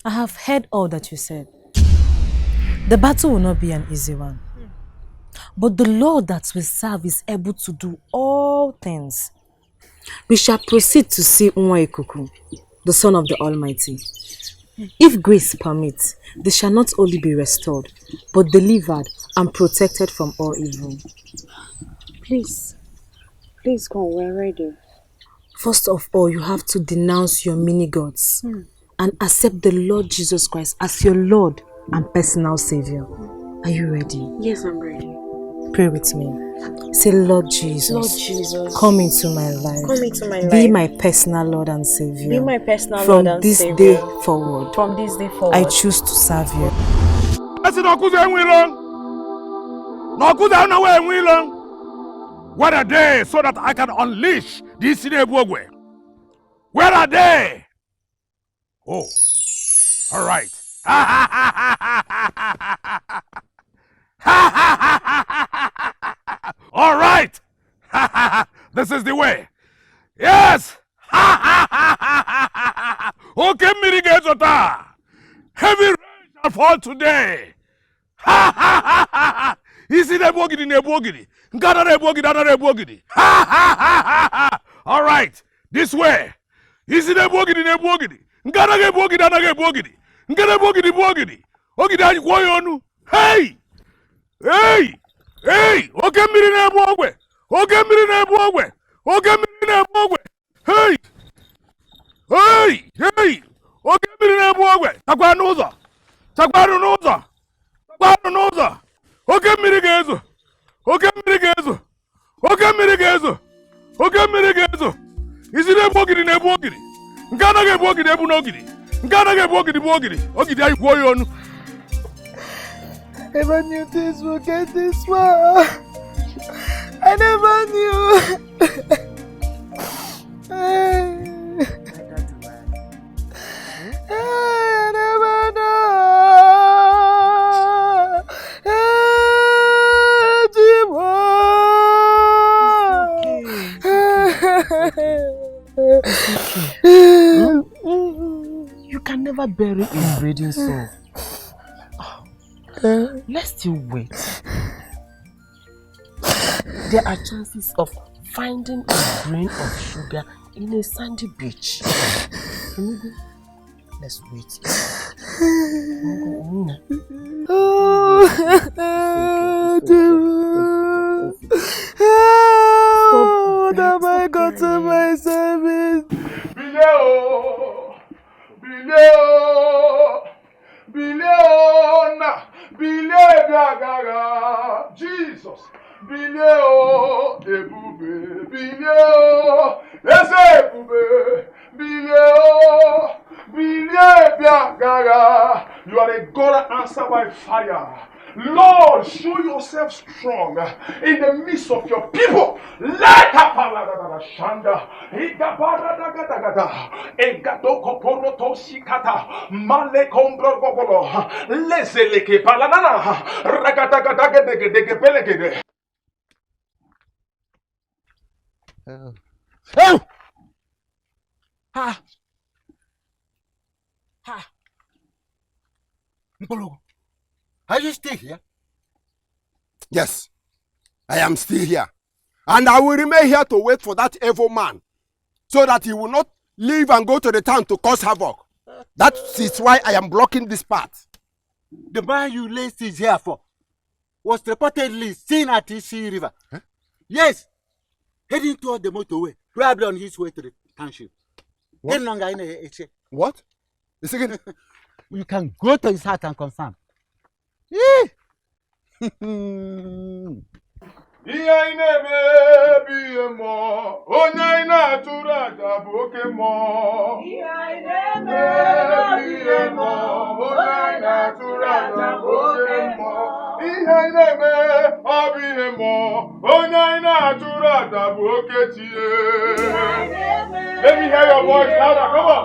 I have heard all that you said. The battle will not be an easy one. But the Lord that we serve is able to do all things. We shall proceed to see Nwa Ikuku, the Son of the Almighty. If grace permits, they shall not only be restored, but delivered and protected from all evil. Please come, we're ready. First of all, you have to denounce your mini-gods and accept the Lord Jesus Christ as your Lord and personal Savior. Are you ready? Yes, I'm ready. Pray with me. Say, Lord Jesus. Lord Jesus. Come into my life. Come into my life. Be my personal Lord and Savior. Be my personal Lord and Savior. From this day forward. From this day forward. I choose to serve you. Where are they so that I can unleash this Sinebogwe? Where are they? Oh, all right. All right. This is the way. Yes. Okay, Mirigezota. Heavy rain shall fall today. Isi nebogidi nebogidi. Ngana nebogidi ana nebogidi. All right. This way. Isi nebogidi nebogidi. Ngana nebogidi ana nebogidi. Ngana nebogidi bogidi. Ogidi ayi koyonu. Hey! Hey! Hey! Oke mmiri na-ebu ogwe! Oke mmiri na-ebu ogwe! Oke mmiri na-ebu ogwe! Hey! Hey! Hey! Oke mmiri na-ebu ogwe! Takwa n'ụzọ! Takwa n'ụzọ! Takwa n'ụzọ! Oke mmiri ga-ezo! Oke mmiri ga-ezo! Oke mmiri ga-ezo! Oke mmiri ga-ezo! Isi na-ebu ogidi na-ebu ogidi! Nke anaghị ebu ogidi ebu n'ogidi! Nke anaghị ebu ogidi bụ ogidi! Ogidi anyị kwuo ya ọnụ! I never knew this would get this far. I never knew. I never know. You can never bury a breathing soul. Let's still wait. There are chances of finding a grain of sugar in a sandy beach. Let's wait. What have I got to myself in? Jesus, Bileo, Ebube, Bileo, Ebube, Bileo, Biagara. You are a God that answers by fire. Lord, show yourself strong in the midst of your people. Let Shanda, Male Combro, Leseleke Palanana, Ragatagade. Oh! Ha! Ha! Mpolo, are you still here? Yes, I am still here. And I will remain here to wait for that evil man, so that he will not leave and go to the town to cause havoc. That is why I am blocking this path. The man you laced his hair for was reportedly seen at the sea river. Huh? Yes, heading toward the motorway, probably on his way to the township. What? What? You can go to his house and confirm. Let me hear your voice louder. Come on.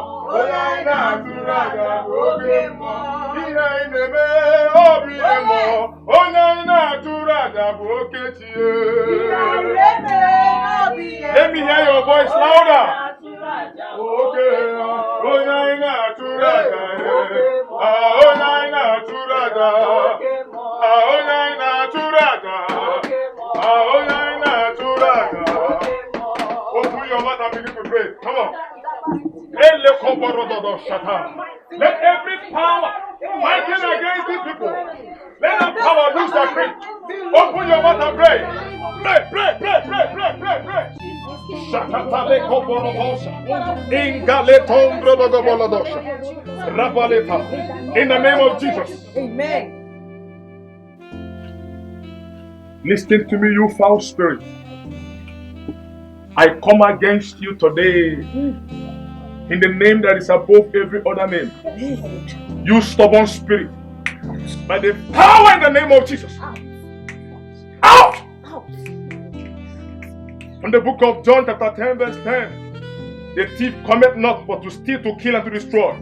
Let me hear your voice louder. Open your mouth and begin to pray. Come on. Let every power fighting against these people, let that power lose their grip. Open your mouth and pray. Pray. In the name of Jesus. Amen. Listen to me, you foul spirit. I come against you today in the name that is above every other name. You stubborn spirit. By the power in the name of Jesus. Out! From the book of John chapter 10 verse 10. The thief cometh not but to steal, to kill and to destroy.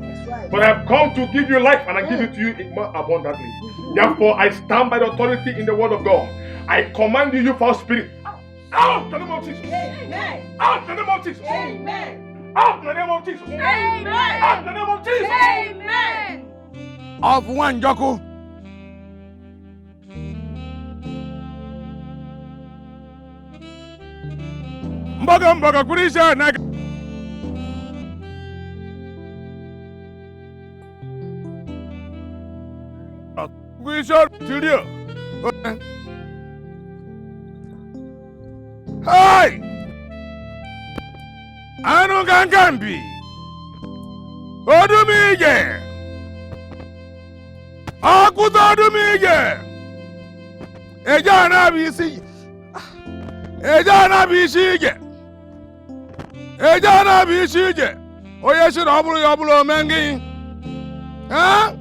But I have come to give you life and I give it to you more abundantly. Therefore I stand by the authority in the word of God. I command you, you foul spirit. Out in the name of Jesus. Amen. Out in the name of Jesus. Amen. Out in the name of Jesus. Amen. Out in the name of Jesus. Amen. Of one Joko. Mbaga kurisha na kurisha studio. Hey! Anu gangambi. Odumige. Akuta odumige. Eja na bisi. Eja na bishige. Eja na bishige. Oye shiro abulu mengi. Huh?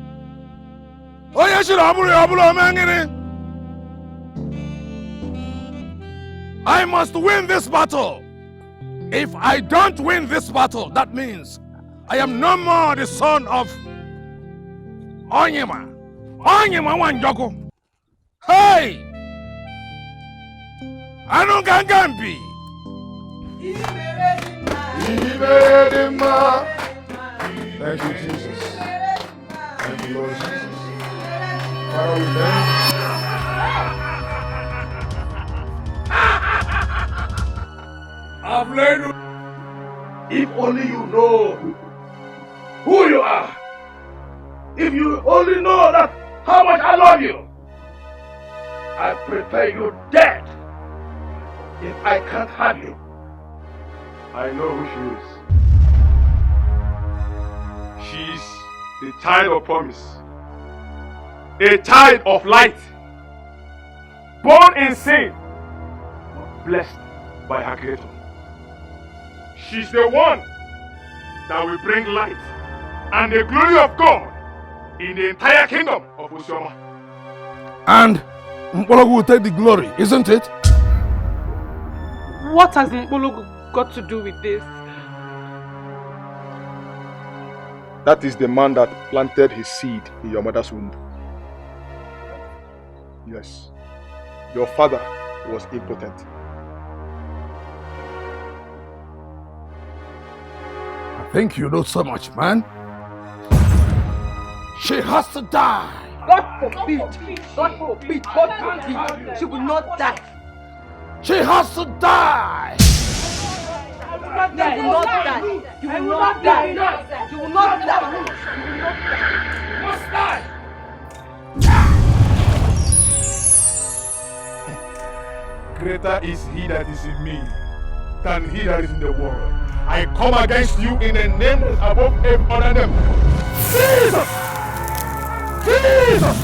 Oye shiro abulu mengi. I must win this battle. If I don't win this battle, that means I am no more the son of Onyema. Onyema Wanjoko. Hey! Anu Gangambi. Thank you, Jesus. Thank you, Lord Jesus. Father, we thank you. If only you know who you are. If you only know that how much I love you. I prefer you dead. If I can't have you, I know who she is. She's the child of promise. A child of light. Born in sin, but blessed by her Creator. She's the one that will bring light and the glory of God in the entire kingdom of Usioma. And Mpologu will take the glory, isn't it? What has Mpologu got to do with this? That is the man that planted his seed in your mother's womb. Yes. Your father was impotent. I think you know so much, man. She has to die. God forbid. God forbid. God forbid. She will not die. She has to die. You will not die. You will not die. You will not die. You must die. Greater is he that is in me than he that is in the world. I come against you in the name above every other name. Jesus! Jesus!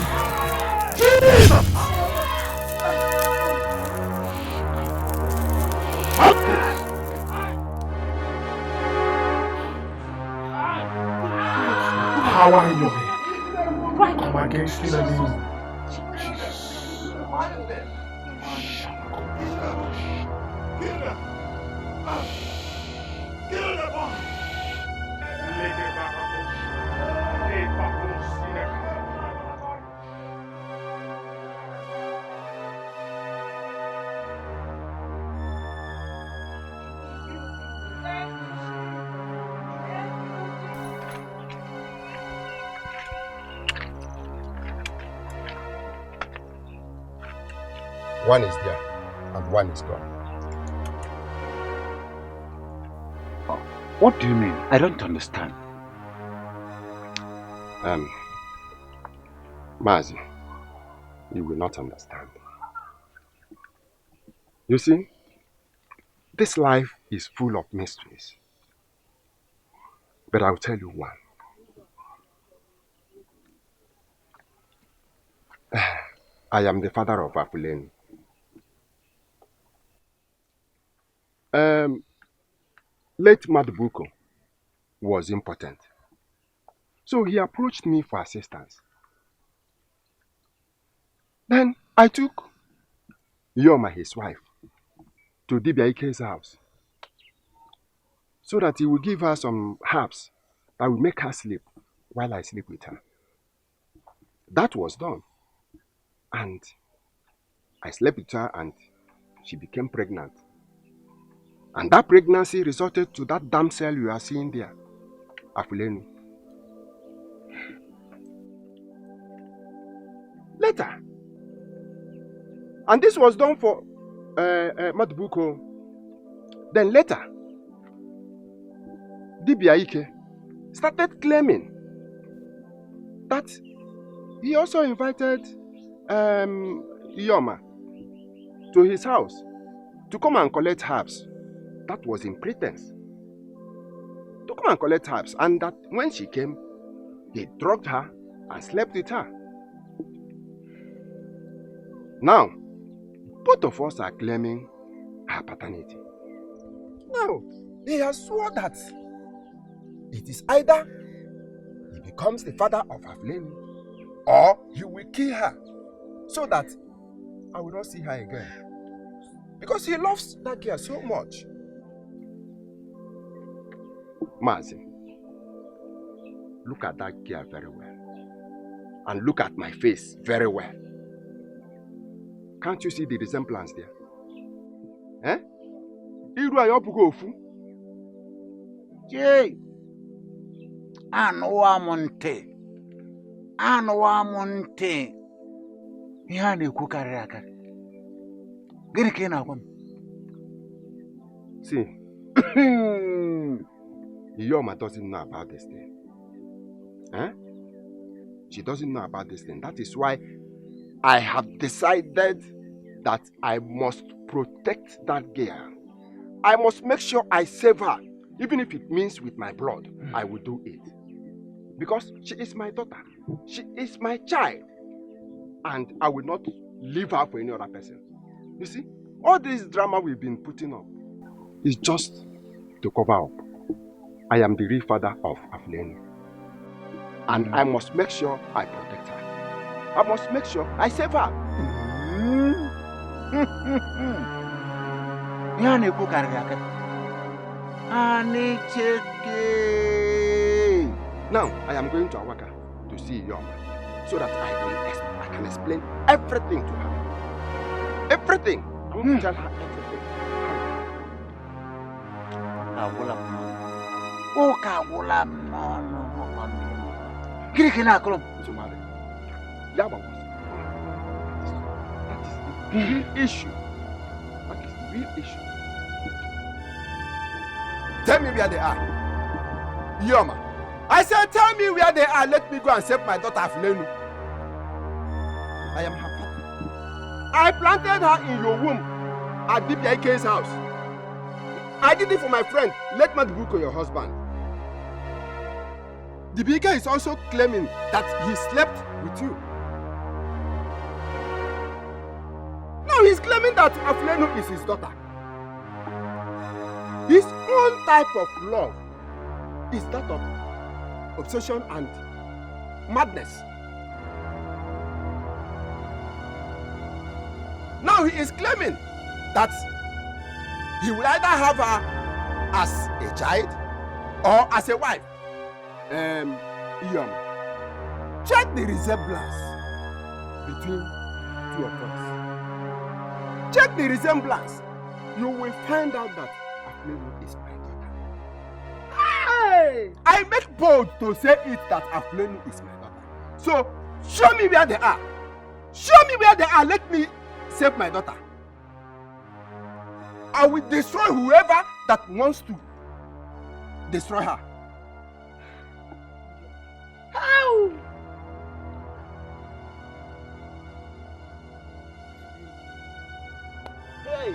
Jesus! Power in your head. Come against you in the name of Jesus. One is there and one is gone. What do you mean? I don't understand. Mazi, you will not understand. You see, this life is full of mysteries. But I'll tell you one. I am the father of Afuleni. Late Madubuko was impotent. So he approached me for assistance. Then I took Yoma, his wife, to Dibiaike's house so that he would give her some herbs that would make her sleep while I sleep with her. That was done. And I slept with her and she became pregnant. And that pregnancy resulted to that damsel you are seeing there, Afulenu. Later, and this was done for Madubuko. Then later, Dibiaike started claiming that he also invited Yoma to his house to come and collect herbs. That was in pretense. To come and collect herbs, and that when she came, he drugged her and slept with her. Now, both of us are claiming her paternity. Now, he has sworn that it is either he becomes the father of Afuleni or he will kill her so that I will not see her again. Because he loves that girl so much. Mazi, look at that girl very well. And look at my face very well. Can't you see the resemblance there? Eh? Iru ayopugo ofu. Jay! Anwamonte. Ihe a na-ekwu karịrị akarị. Gịnị ka ị na-agwa m? See, Yoma doesn't know about this thing. Eh? She doesn't know about this thing. That is why I have decided that I must protect that girl. I must make sure I save her. Even if it means with my blood, I will do it. Because she is my daughter. She is my child. And I will not leave her for any other person. You see, all this drama we've been putting up is just to cover up. I am the real father of Afuleni. And I must make sure I protect her. I must make sure I save her. Now, I am going to Awaka to see Yoma so that I can explain everything to her. Everything. I want to tell her everything. That is the real issue. That is the real issue. Tell me where they are. Yoma. I said, tell me where they are. Let me go and save my daughter Afulenu. I am her father. I planted her in your womb at Dibiaike's house. I did it for my friend. Let Madubuko, your husband. Dibiaike is also claiming that he slept with you. Now he's claiming that Afulenu is his daughter. His own type of love is that of obsession and madness. Now he is claiming that he will either have her as a child or as a wife. Iyom, check the resemblance between two of us. Check the resemblance. You will find out that Aflenu is my daughter. Hey! I make bold to say it that Aflenu is my daughter. So, show me where they are. Show me where they are. Let me save my daughter. I will destroy whoever that wants to destroy her. How? Hey!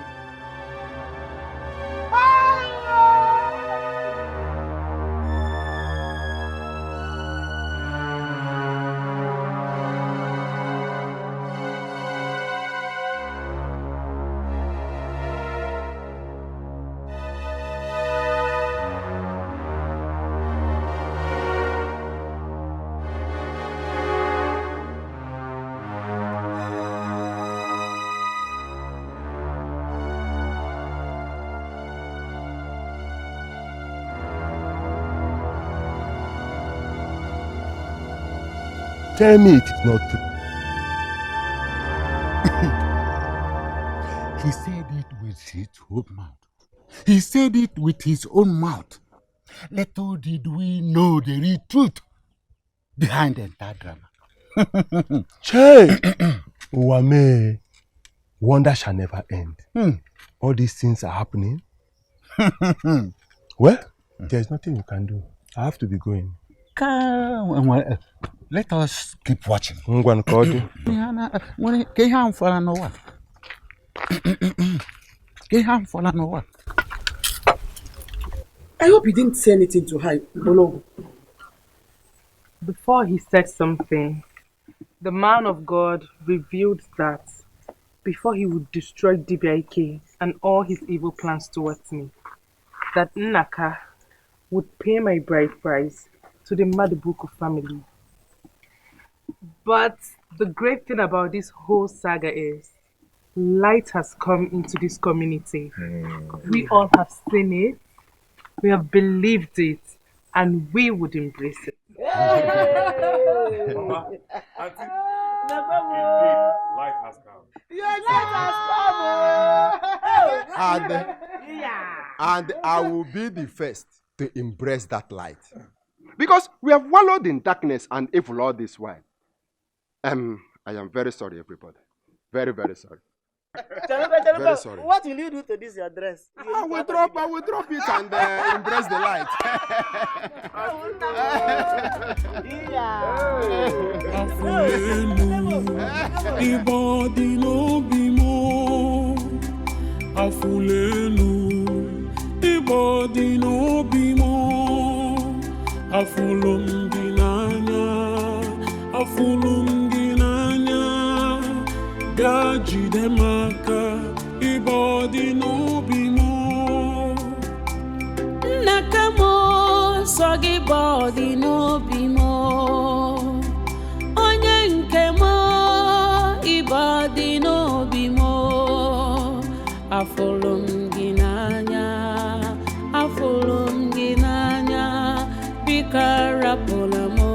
Tell me it is not true. He said it with his own mouth. He said it with his own mouth. Little did we know the real truth behind the entire drama. Che! Wame, wonder shall never end. All these things are happening. Well, there's nothing you can do. I have to be going. Let us keep watching. I hope you didn't say anything to her, Bologo. Before he said something, the man of God revealed that before he would destroy DBIK and all his evil plans towards me, that Nnaka would pay my bride price to the Madubuku family. But the great thing about this whole saga is light has come into this community. We all have seen it, we have believed it, and we would embrace it. Mama, light has come. Yes, light has come. And I will be the first to embrace that light. Because we have wallowed in darkness and evil all this while. I am very sorry, everybody. Very, very sorry. Very sorry. What will you do to this your dress? I will drop it and embrace the light. Ibodi no bimo, afulenu. Ibodi no bimo, afulum ginanya, afulum ginanya. Gaji demaka, ibodi no bimo. Nakamo, sogi bodi no bimo. Onye nkemo, ibodi no bimo. Afulum ginanya, afulum ginanya. Bikarapolamo,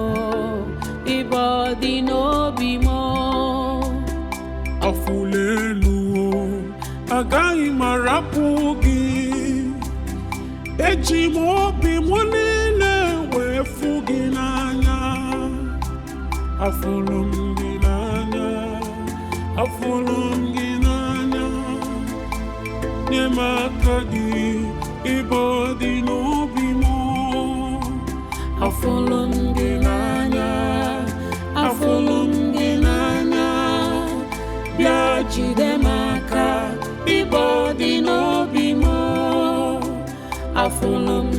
ibodi no bimo. Afulenu, agaghị marapụ gị. Eji m obi m niile wee fụ gị n'anya. Afụrụ m gị n'anya, afụrụ m gị n'anya. Nye m aka gị, ịbụ dị n'obi m. Afụrụ m gị n'anya, afụrụ m gị n'anya. Bịa jide m aka, ịbụ dị n'obi m. Afụrụ m